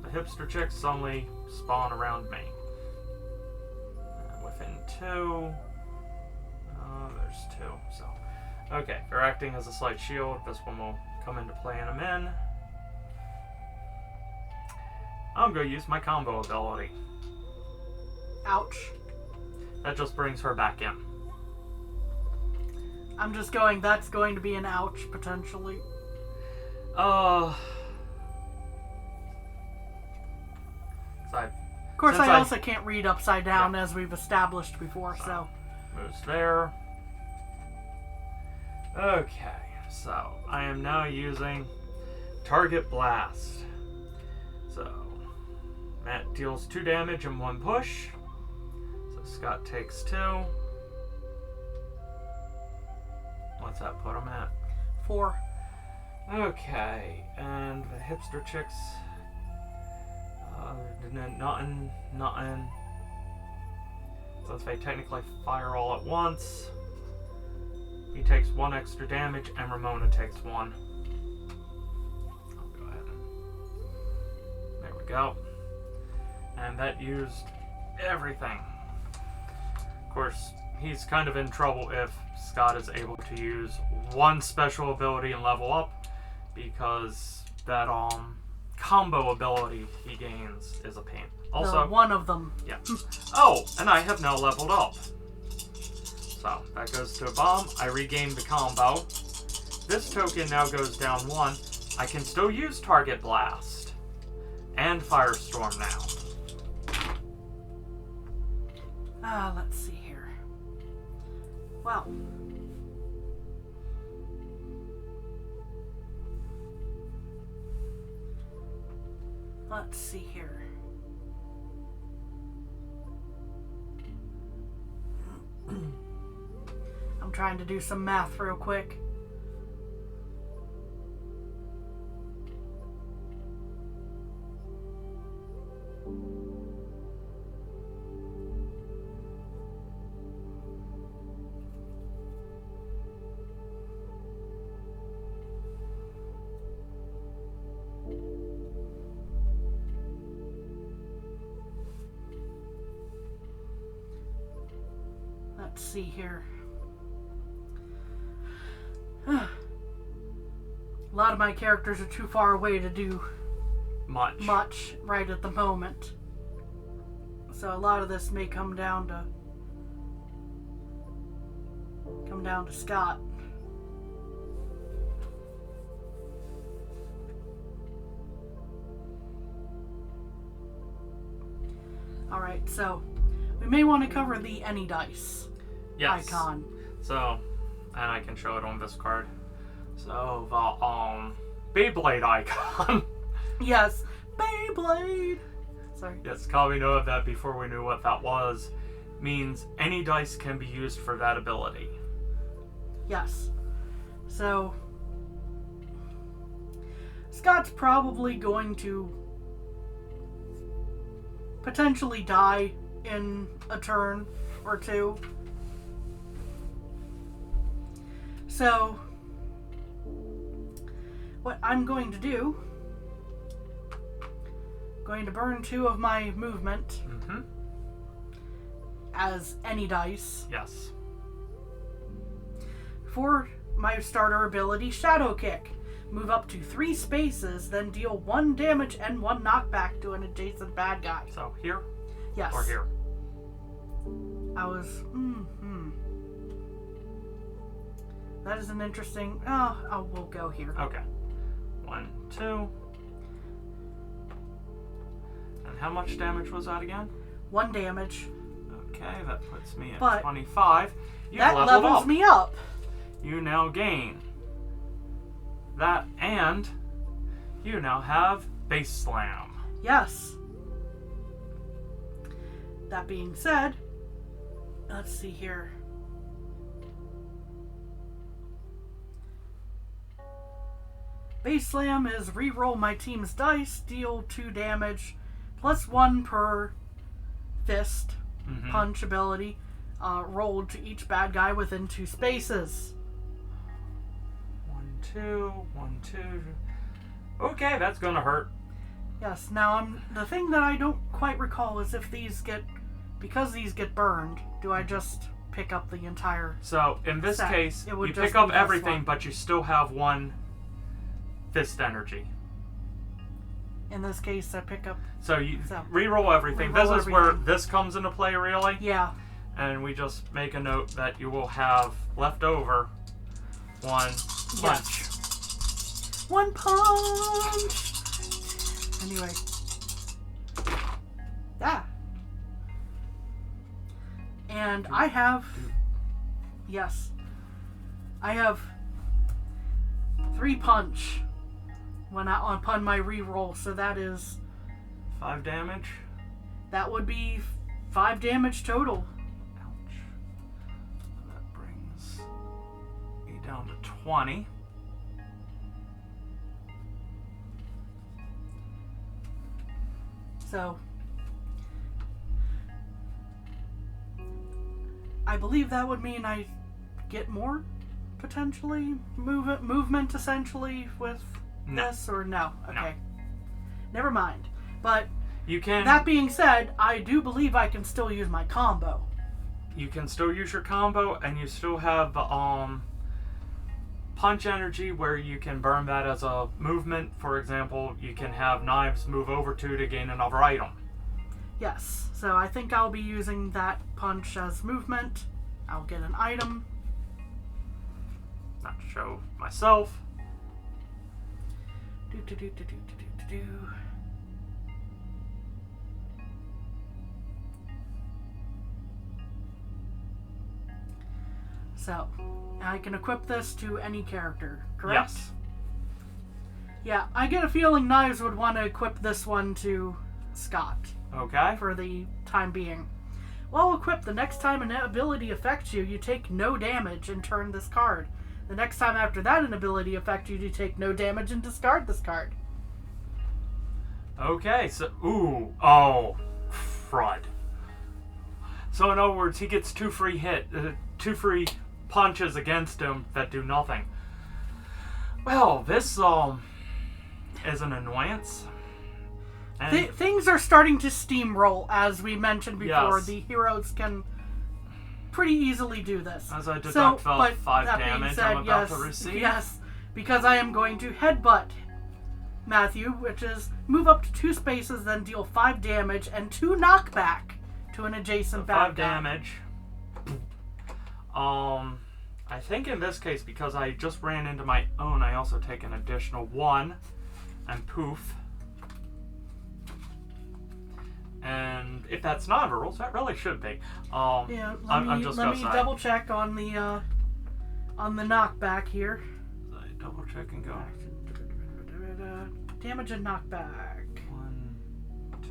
the hipster chicks only spawn around me. Within 2. There's 2. So, okay, they're acting as a slight shield. This one will come into play in a min. I'm going to use my combo ability. Ouch. That just brings her back in. I'm just going, that's going to be an ouch, potentially. Of course, Since I also can't read upside down, as we've established before, so... Moves there. Okay, so I am now using Target Blast. So, that deals 2 damage in 1 push. So Scott takes 2. What's that put him at? 4. Okay, and the hipster chicks... nothing. So if they technically fire all at once, he takes 1 extra damage, and Ramona takes 1. I'll go ahead. There we go. And that used everything. Of course, he's kind of in trouble if Scott is able to use 1 special ability and level up, because that combo ability he gains is a pain. Also, one of them. Yeah. Oh, and I have now leveled up. So, that goes to a bomb. I regain the combo. This token now goes down 1. I can still use Target Blast. And Firestorm now. Let's see here. Well. Let's see here. I'm trying to do some math real quick. Let's see here. A lot of my characters are too far away to do much right at the moment. So a lot of this may come down to Scott. Alright, so we may want to cover the any dice icon. So, and I can show it on this card. So, the Beyblade icon. Yes, Beyblade! Sorry. Yes, we know of that before we knew what that was. Means any dice can be used for that ability. Yes. So, Scott's probably going to potentially die in a turn or two. So, what I'm going to do, going to burn 2 of my movement as any dice. Yes. For my starter ability, Shadow Kick. Move up to 3 spaces, then deal 1 damage and 1 knockback to an adjacent bad guy. So here? Yes. Or here? I was... That is an interesting... Oh, we'll go here. Okay. 1, 2. And how much damage was that again? 1 damage. Okay, that puts me at But 25. You that leveled levels up. me up. You now gain that, and you now have Base Slam. Yes. That being said, let's see here. Base Slam is reroll my team's dice, deal 2 damage, plus 1 per fist punch ability, rolled to each bad guy within 2 spaces. 1, 2, 1, 2. Okay, that's gonna hurt. Yes. Now, the thing that I don't quite recall is if because these get burned, do I just pick up the entire? So in this set? case, It would you just pick up be this everything, one. but you still have 1 fist energy. In this case, I pick up. So you reroll everything. Reroll This is where everything. this comes into play, really. Yeah. And we just make a note that you will have left over 1 punch. Yes. 1 punch. Anyway. Yeah. And I have. Yes. I have 3 punch upon my reroll, so that is 5 damage. that would be 5 damage total. Ouch. That brings me down to 20. So I believe that would mean I get more potentially movement essentially with this, or no? Okay. No. Never mind. But You can that being said, I do believe I can still use my combo. you can still use your combo, and you still have punch energy where you can burn that as a movement. For example, you can have knives move over to gain another item. Yes. So I think I'll be using that punch as movement. I'll get an item. Not to show myself. Do. So, I can equip this to any character, correct? Yes. Yeah, I get a feeling Knives would want to equip this one to Scott Okay. for the time being. While equipped, the next time an ability affects you, you take no damage and turn this card. The next time after that an ability affects you, you take no damage and discard this card. Okay, so crud. So in other words, he gets 2 free two free punches against him that do nothing. Well, this is an annoyance. And Things are starting to steamroll, as we mentioned before. Yes. The heroes can pretty easily do this. as I deduct So, the but 5 that being damage said, I'm about yes, to receive. Yes, because I am going to headbutt Matthew, which is move up to 2 spaces, then deal 5 damage and 2 knockback to an adjacent bad 5 guy. damage. I think in this case, because I just ran into my own, I also take an additional 1, and poof. And if that's not a rules, that really should be. Yeah, let me double check on the knockback here. Double check and go. Damage and knockback. 1, 2.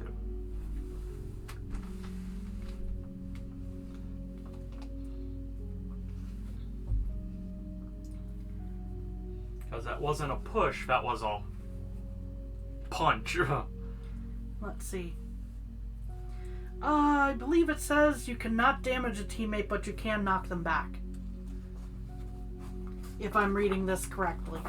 Because that wasn't a push, that was a punch. Let's see. I believe it says you cannot damage a teammate, but you can knock them back. If I'm reading this correctly.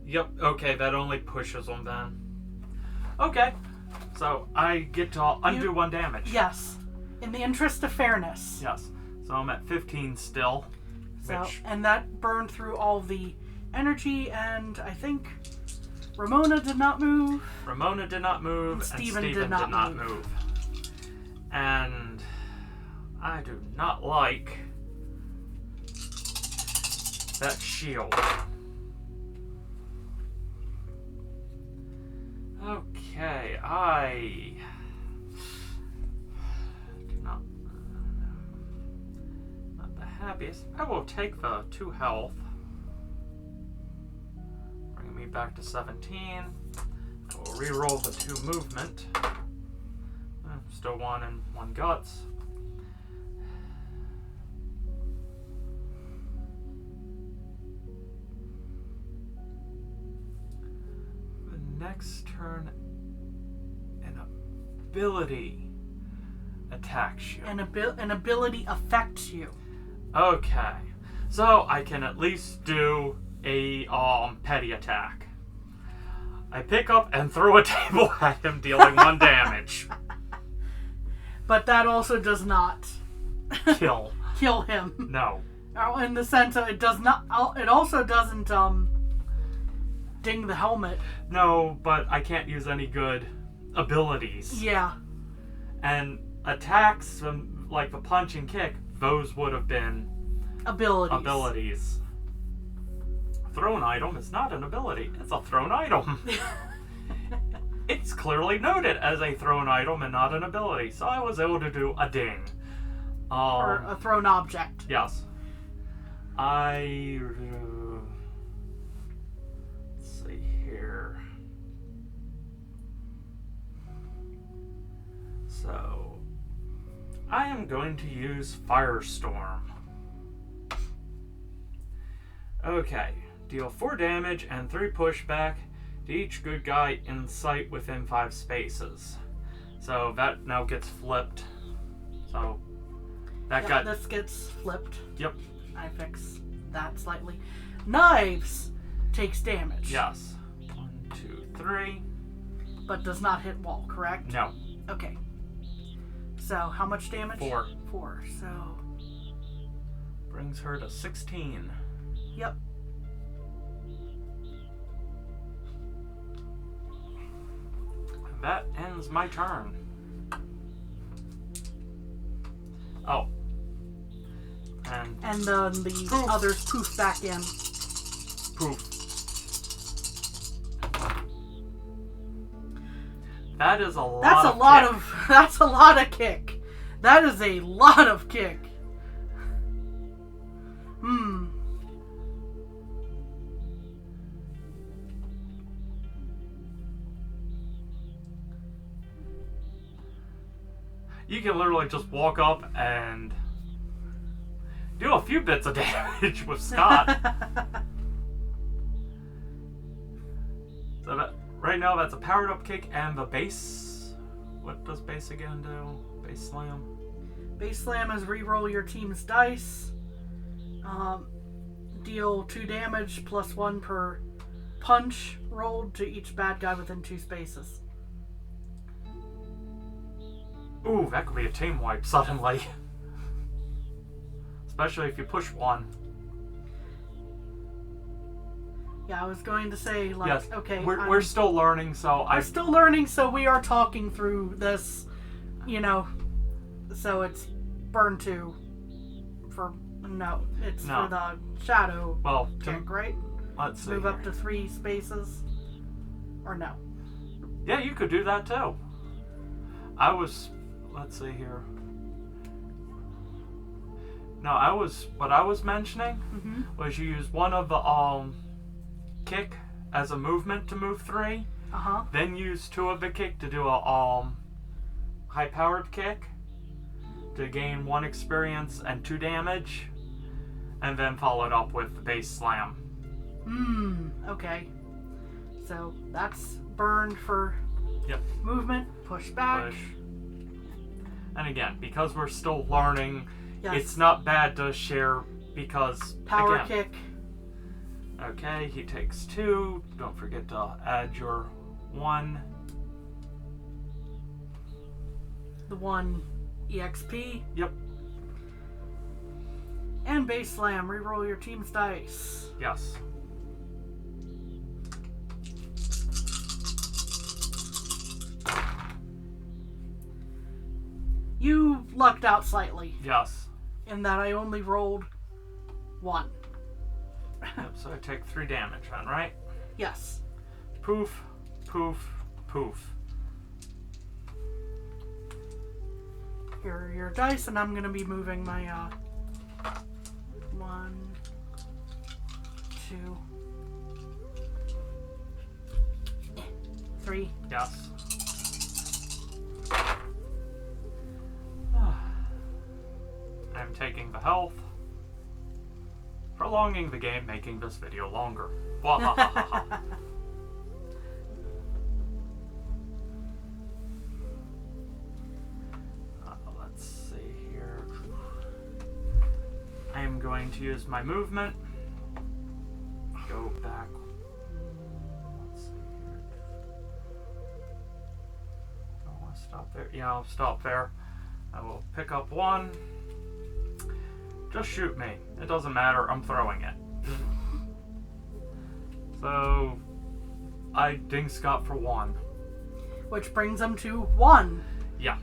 Yep, okay, that only pushes them then. Okay, so I get to undo 1 damage. Yes, in the interest of fairness. Yes, so I'm at 15 still. So, and that burned through all the energy, and I think Ramona did not move. Ramona did not move, and Steven did not move. And I do not like that shield. Okay, I do not the happiest. I will take the 2 health, bringing me back to 17. I will re-roll the 2 movement. Still 1 and 1 guts. Next turn, an ability attacks you. An ability affects you. Okay, so I can at least do a petty attack. I pick up and throw a table at him, dealing 1 damage. But that also does not kill him. No. In the sense that it does not. It also doesn't ding the helmet. No, but I can't use any good abilities. Yeah. And attacks, like the punch and kick, those would have been abilities. Thrown item is not an ability. It's a thrown item. It's clearly noted as a thrown item and not an ability. So I was able to do a ding. Or a thrown object. Yes. Let's see here. So I am going to use Firestorm. Okay. Deal 4 damage and 3 pushback to each good guy in sight within 5 spaces. So that now gets flipped. So this gets flipped. Yep. I fix that slightly. Knives takes damage. Yes. 1, 2, 3. But does not hit wall, correct? No. Okay. So how much damage? 4. 4. So brings her to 16. Yep. That ends my turn. Oh. And the poof. Others poof back in. Poof. That is a lot. That's a lot of kick. That is a lot of kick. You can literally just walk up and do a few bits of damage with Scott. So right now that's a powered up kick and the base. What does base again do? Base slam? Base slam is re-roll your team's dice. Deal 2 damage plus 1 per punch rolled to each bad guy within 2 spaces. Ooh, that could be a team wipe suddenly. Especially if you push 1. Yeah, I was going to say, like, yes, okay. We're still learning, so I'm still learning, so we are talking through this, so it's burn 2 for... No, it's No. for the shadow Well, kick, right? let's see Move up here. to 3 spaces? Or no? Yeah, you could do that too. Let's see here. No, what I was mentioning Mm-hmm. was you use one of the kick as a movement to move 3, Uh-huh. then use 2 of the kick to do a high-powered kick to gain 1 experience and 2 damage, and then follow it up with the base slam. Okay. So that's burned for Yep. movement, push back. Push. And again, because we're still learning, Yes. it's not bad to share because Power again, kick. okay, he takes 2. Don't forget to add your 1. The 1 EXP. Yep. And base slam. Reroll your team's dice. Yes. You lucked out slightly Yes. in that I only rolled 1. Yep, so I take 3 damage then, right? Yes. Poof, poof, poof. Here are your dice, and I'm going to be moving my 1, 2, 3. Yes. I'm taking the health. Prolonging the game, making this video longer. Wahahaha. Let's see here. I am going to use my movement. Go back. Let's see here. I want to stop there. Yeah, I'll stop there. I will pick up 1. Just shoot me. It doesn't matter. I'm throwing it. So, I ding Scott for 1. Which brings him to 1. Yeah.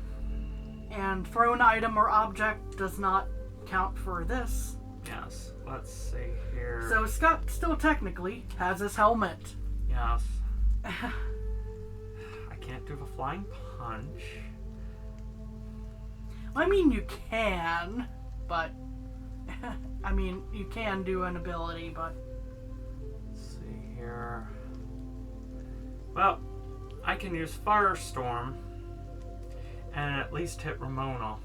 And thrown item or object does not count for this. Yes. Let's see here. So Scott still technically has his helmet. Yes. I can't do the flying punch. I mean, you can, but... I mean, you can do an ability, but... Let's see here. Well, I can use Firestorm and at least hit Ramona.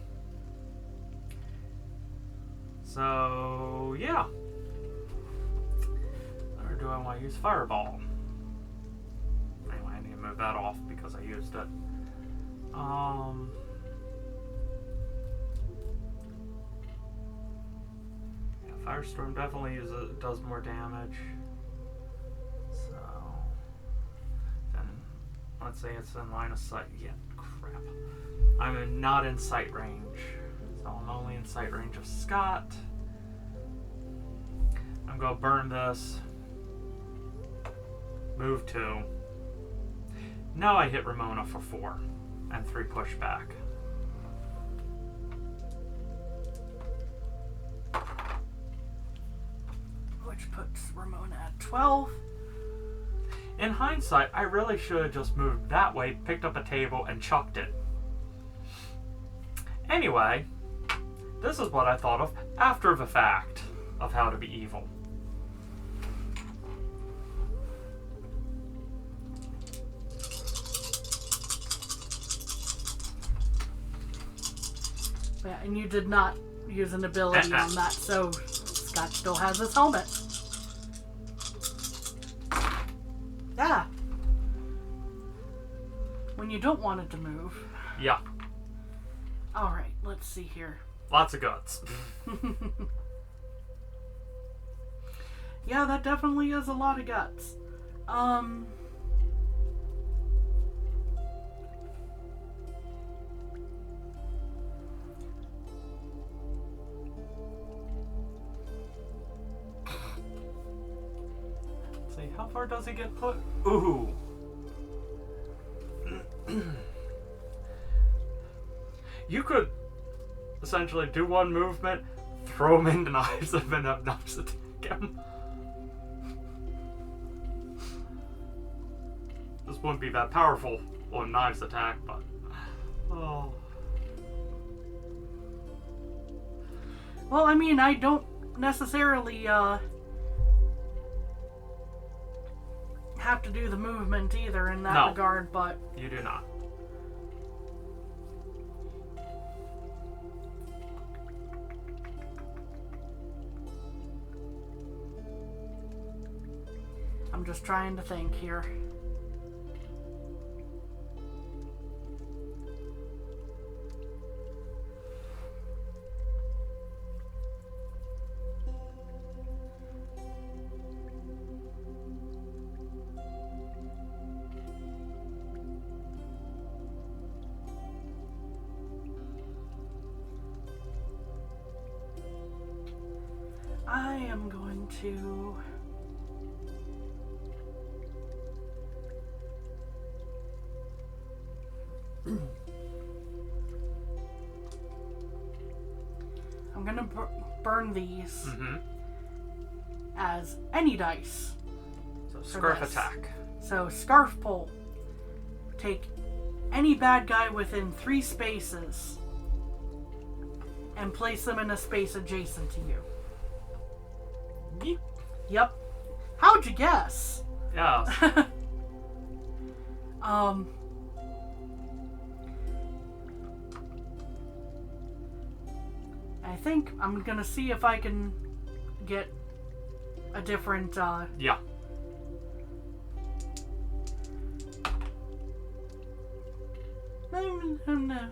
So, yeah. Or do I want to use Fireball? Anyway, I need to move that off because I used it. Yeah, Firestorm definitely does more damage. So, then let's say it's in line of sight. Yeah, crap. I'm not in sight range. So I'm only in sight range of Scott. I'm gonna burn this. Move 2. Now I hit Ramona for 4 and 3 pushback. Which puts Ramona at 12. In hindsight, I really should have just moved that way, picked up a table, and chucked it. Anyway, this is what I thought of after the fact of how to be evil. Yeah, and you did not use an ability on that, so Scott still has his helmet. Yeah. When you don't want it to move. Yeah, Alright, let's see here. lots of guts. Yeah, that definitely is a lot of guts. Let's see, how far does he get put? Ooh. You could essentially do one movement, throw him into knives and then have knives attack him. This wouldn't be that powerful on knives attack, but... Oh. Well, I mean, I don't necessarily, have to do the movement either in that regard, but... You do not. I'm just trying to think here. I am going to... I'm gonna burn these as any dice. So scarf attack. So scarf pull. Take any bad guy within 3 spaces and place them in a space adjacent to you. Yeep. Yep. How'd you guess? Yeah. I think I'm gonna see if I can get a different, Yeah. No.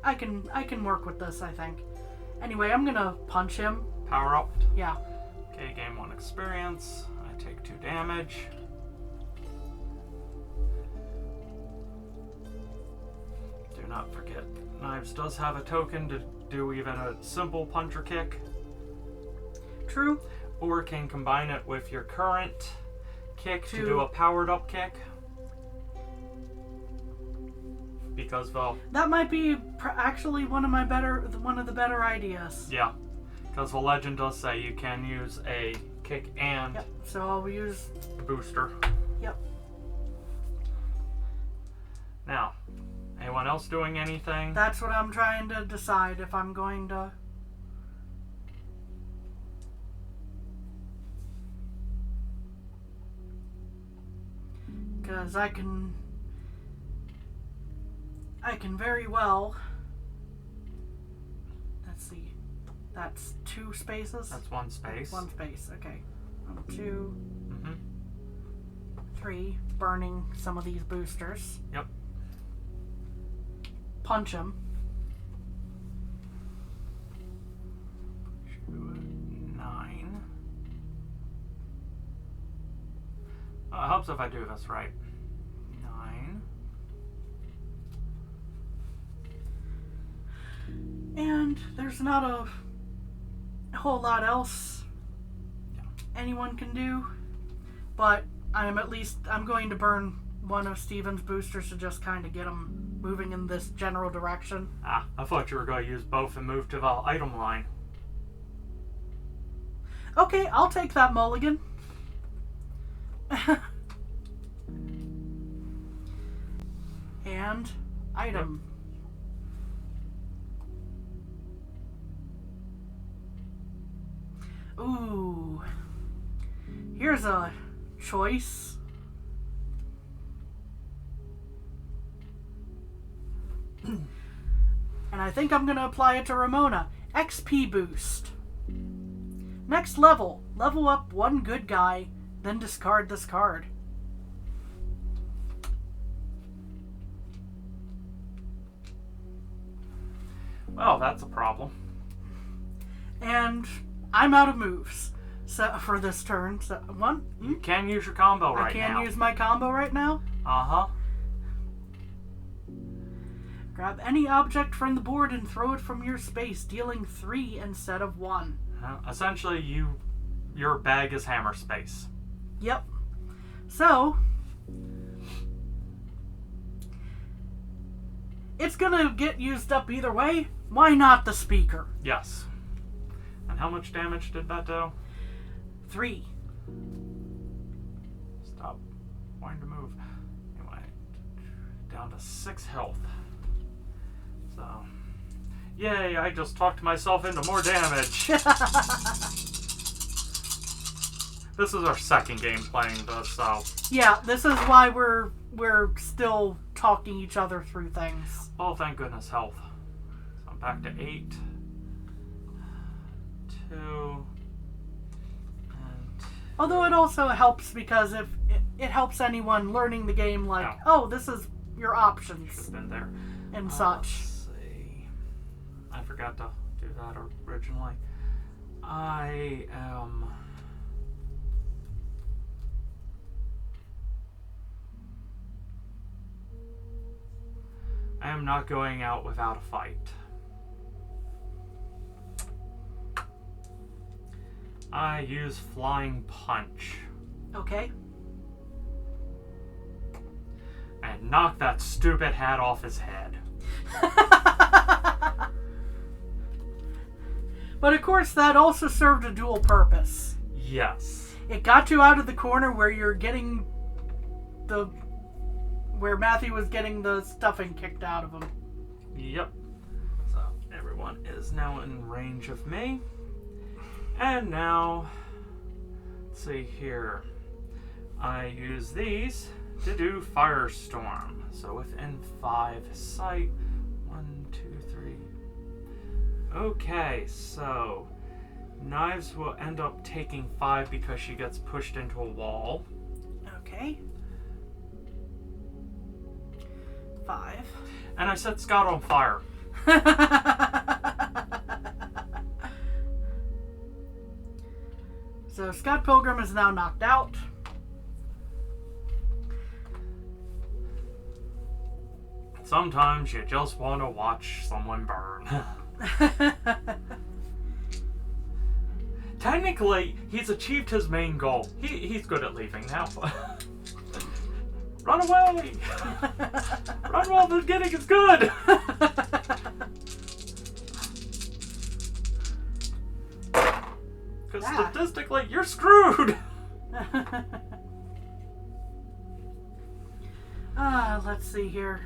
I can work with this, I think. Anyway, I'm gonna punch him. Power up. Yeah. Okay, gain 1 experience. I take 2 damage. Do not forget, Knives does have a token to do even a simple punch or kick. True. Or can combine it with your current kick to do a powered up kick. Because, well... That might be actually one of the better ideas. Yeah. Because the legend does say you can use a kick and... Yep, so I'll use... booster. Yep. Now, anyone else doing anything? That's what I'm trying to decide if I'm going to... Because I can very well... Let's see. That's 2 spaces? That's 1 space. 1 space, okay. 1, 2, Mm-hmm. 3. Burning some of these boosters. Yep. Punch him. 9. It helps if I do this right. 9. And there's not a whole lot else anyone can do, but I'm going to burn one of Steven's boosters to just kind of get him moving in this general direction. Ah, I thought you were going to use both and move to the item line. Okay, I'll take that mulligan. And item. Ooh. Here's a choice. And I think I'm going to apply it to Ramona. XP boost. Next level. Level up 1 good guy, then discard this card. Well, that's a problem. And I'm out of moves for this turn. So, 1. You can use your combo right now. I can use my combo right now? Uh-huh. Grab any object from the board and throw it from your space, dealing 3 instead of 1. Essentially, your bag is hammer space. Yep. So, it's gonna get used up either way. Why not the speaker? Yes. And how much damage did that do? 3. Stop wanting to move. Anyway, down to 6 health. So, yay, I just talked myself into more damage. This is our second game playing this, so... Yeah, this is why we're still talking each other through things. Oh, thank goodness, health. So I'm back to 8. 2... Although it also helps because if it helps anyone learning the game, like, oh, this is your options. Should have been there. And such. Let's see. I forgot to do that originally. I am not going out without a fight. I use Flying Punch. Okay. And knock that stupid hat off his head. But of course, that also served a dual purpose. Yes. It got you out of the corner where you're getting where Matthew was getting the stuffing kicked out of him. Yep. So everyone is now in range of me. And now, let's see here. I use these to do Firestorm. So within 5 sight. 1, 2, 3. Okay, so Knives will end up taking 5 because she gets pushed into a wall. Okay. 5. And I set Scott on fire. So Scott Pilgrim is now knocked out. Sometimes you just want to watch someone burn. Technically, he's achieved his main goal. He's good at leaving now. Run away! Run while the getting is good! Because statistically, you're screwed! Let's see here.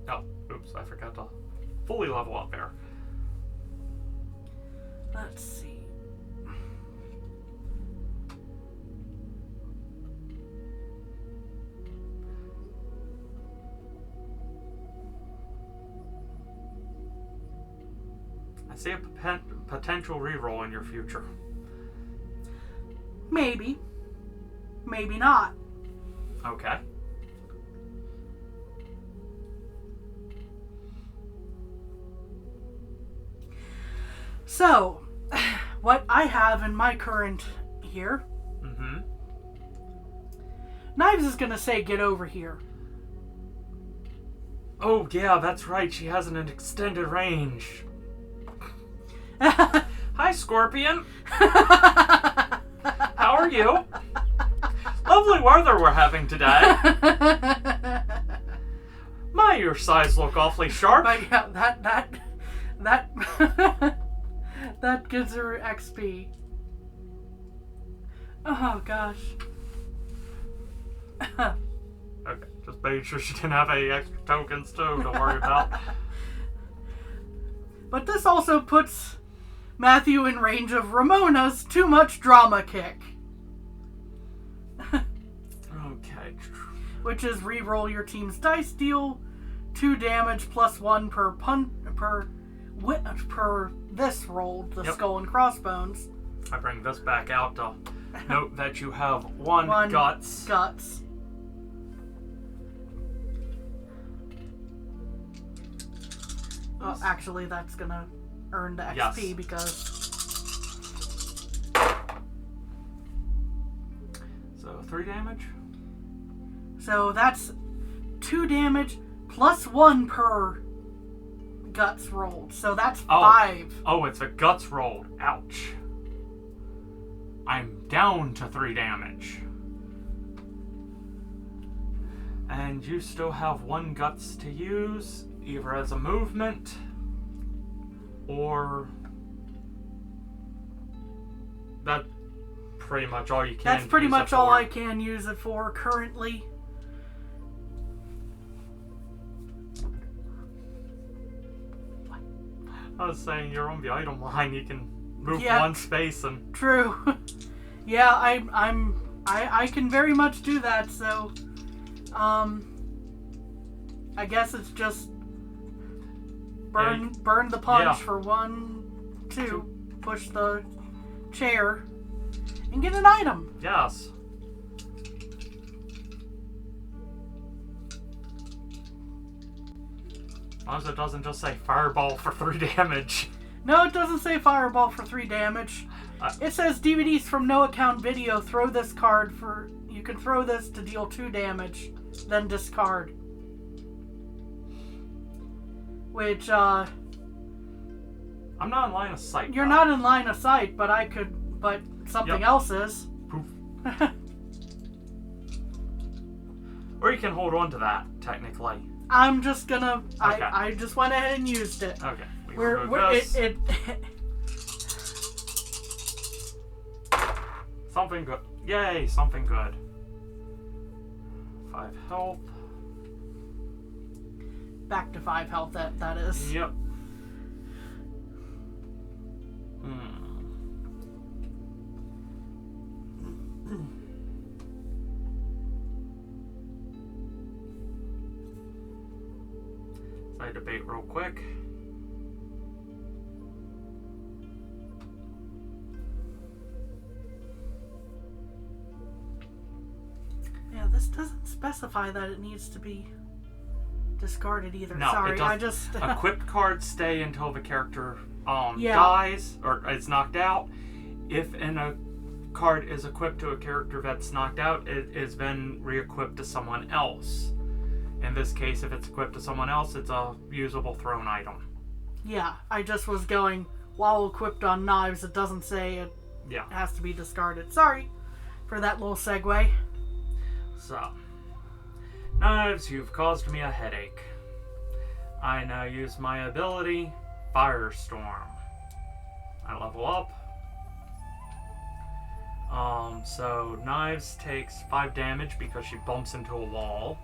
Oh, oops, I forgot to fully level up there. Let's see. I see a potential reroll in your future. Maybe. Maybe not. Okay. So, what I have in my current here, Knives is going to say, get over here. Oh, yeah, that's right. She has an extended range. Hi, Scorpion. How are you? Lovely weather we're having today. My, your size look awfully sharp. But yeah, that that gives her XP. Oh gosh. Okay, just making sure she didn't have any extra tokens too to worry about. But this also puts Matthew in range of Ramona's too much drama kick. Okay. Which is re-roll your team's dice, deal 2 damage plus 1 per this roll, the skull and crossbones. I bring this back out to note that you have one guts. Guts. Well, actually, that's gonna earn the XP because. So 3 damage. So that's 2 damage plus 1 per guts rolled. So that's 5. Oh, it's a guts rolled. Ouch. I'm down to 3 damage. And you still have 1 guts to use, either as a movement or that pretty much all you can. That's pretty use much it all for. I can use it for currently. I was saying you're on the item line, you can move Yeah. 1 space and True. Yeah, I can very much do that, so I guess it's just burn the punch Yeah. for 1, 2, push the chair and get an item. yes. As long as it doesn't just say fireball for 3 damage. No, it doesn't say fireball for 3 damage. It says DVDs from no account video. Throw this card for. You can throw this to deal 2 damage, then discard. Which, I'm not in line of sight. you're though. not in line of sight, but I could. But something Yep. else is. Poof. Or you can hold on to that, technically. I'm just gonna. Okay. I just went ahead and used it. Okay. We We're, remove this. it Something good. Yay, something good. 5 health. back to 5 health. That is. Yep. Side debate real quick. Yeah, this doesn't specify that it needs to be discarded either. No, Sorry, it I doesn't. just. Equipped cards stay until the character Yeah. dies or is knocked out. If a card is equipped to a character that's knocked out, it is then re-equipped to someone else. In this case, if it's equipped to someone else, it's a usable thrown item. Yeah, I just was going. While equipped on knives, it doesn't say it Yeah. has to be discarded. Sorry for that little segue. So, knives, you've caused me a headache. I now use my ability, Firestorm. I level up. So knives takes 5 damage because she bumps into a wall.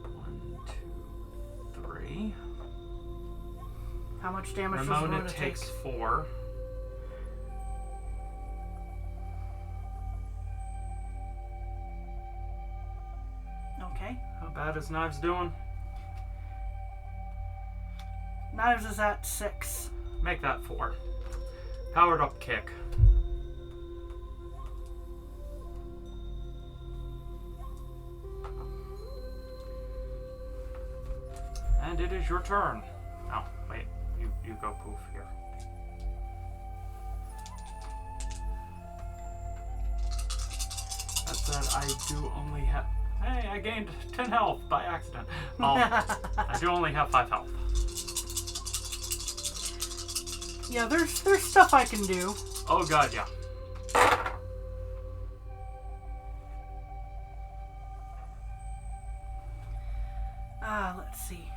1, 2, 3. How much damage does Ramona Ramona take? takes 4. Okay. How bad is knives doing? Knives is at 6. Make that 4. Powered up kick. And it is your turn. Oh, wait. You go poof here. That said, I do only have... Hey, I gained 10 health by accident. I do only have 5 health. Yeah, there's stuff I can do. Oh god, yeah. Let's see.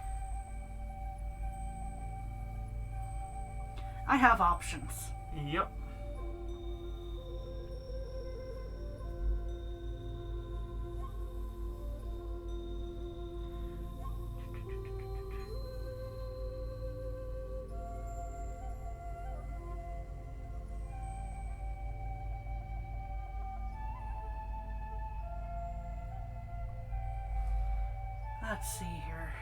I have options. Yep. Let's see here.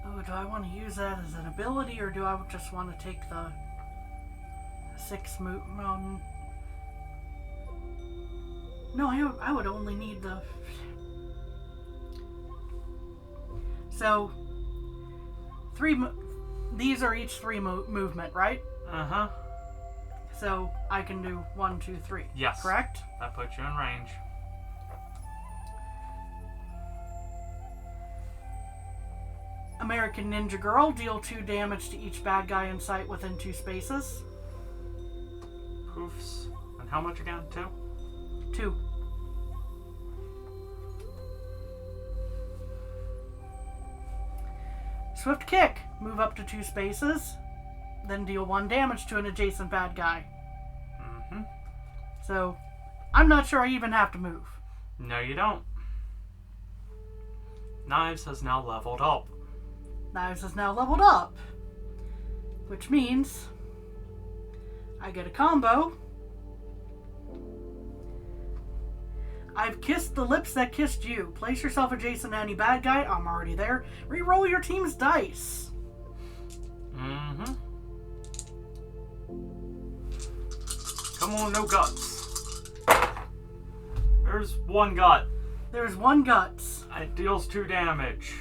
Oh, do I want to use that as an ability, or do I just want to take the 6 move? No, I would only need the... So, these are each 3 movement, right? Uh-huh. So I can do 1, 2, 3. Yes. Correct? That puts you in range. American Ninja Girl, deal 2 damage to each bad guy in sight within 2 spaces. Poofs. And how much again? 2? 2. Swift Kick, move up to 2 spaces, then deal 1 damage to an adjacent bad guy. Mm-hmm. So, I'm not sure I even have to move. No, you don't. Knives has now leveled up. Knives is now leveled up, which means I get a combo. I've kissed the lips that kissed you. Place yourself adjacent to any bad guy. I'm already there. Reroll your team's dice. Mm-hmm. Come on, no guts. There's 1 gut. There's 1 guts. It deals 2 damage.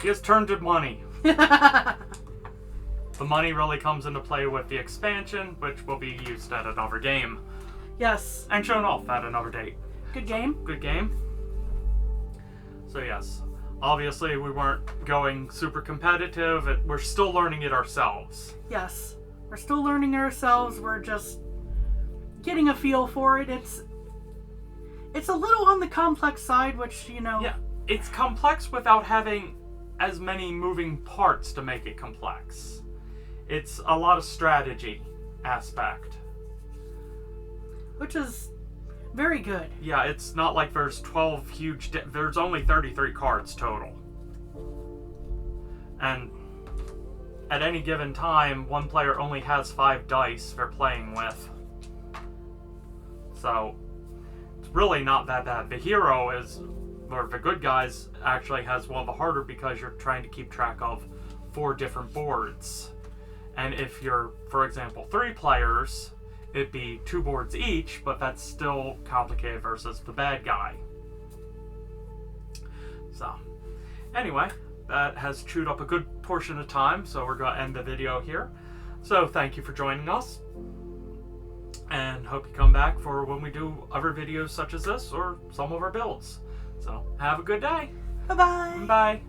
He has turned to money. The money really comes into play with the expansion, which will be used at another game. Yes. And shown off at another date. Good game. Good game. So yes, obviously we weren't going super competitive. We're still learning it ourselves. Yes. We're still learning ourselves. We're just getting a feel for it. It's a little on the complex side, which, you know... Yeah, it's complex without having as many moving parts to make it complex. It's a lot of strategy aspect. Which is very good. Yeah, it's not like there's 12 huge... there's only 33 cards total. And at any given time, one player only has 5 dice they're playing with. So, it's really not that bad. The hero is... or the good guys actually has one of the harder because you're trying to keep track of 4 different boards. And if you're, for example, 3 players, it'd be 2 boards each, but that's still complicated versus the bad guy. So, anyway, that has chewed up a good portion of time, so we're going to end the video here. So, thank you for joining us, and hope you come back for when we do other videos such as this, or some of our builds. So, have a good day. Bye-bye. Bye.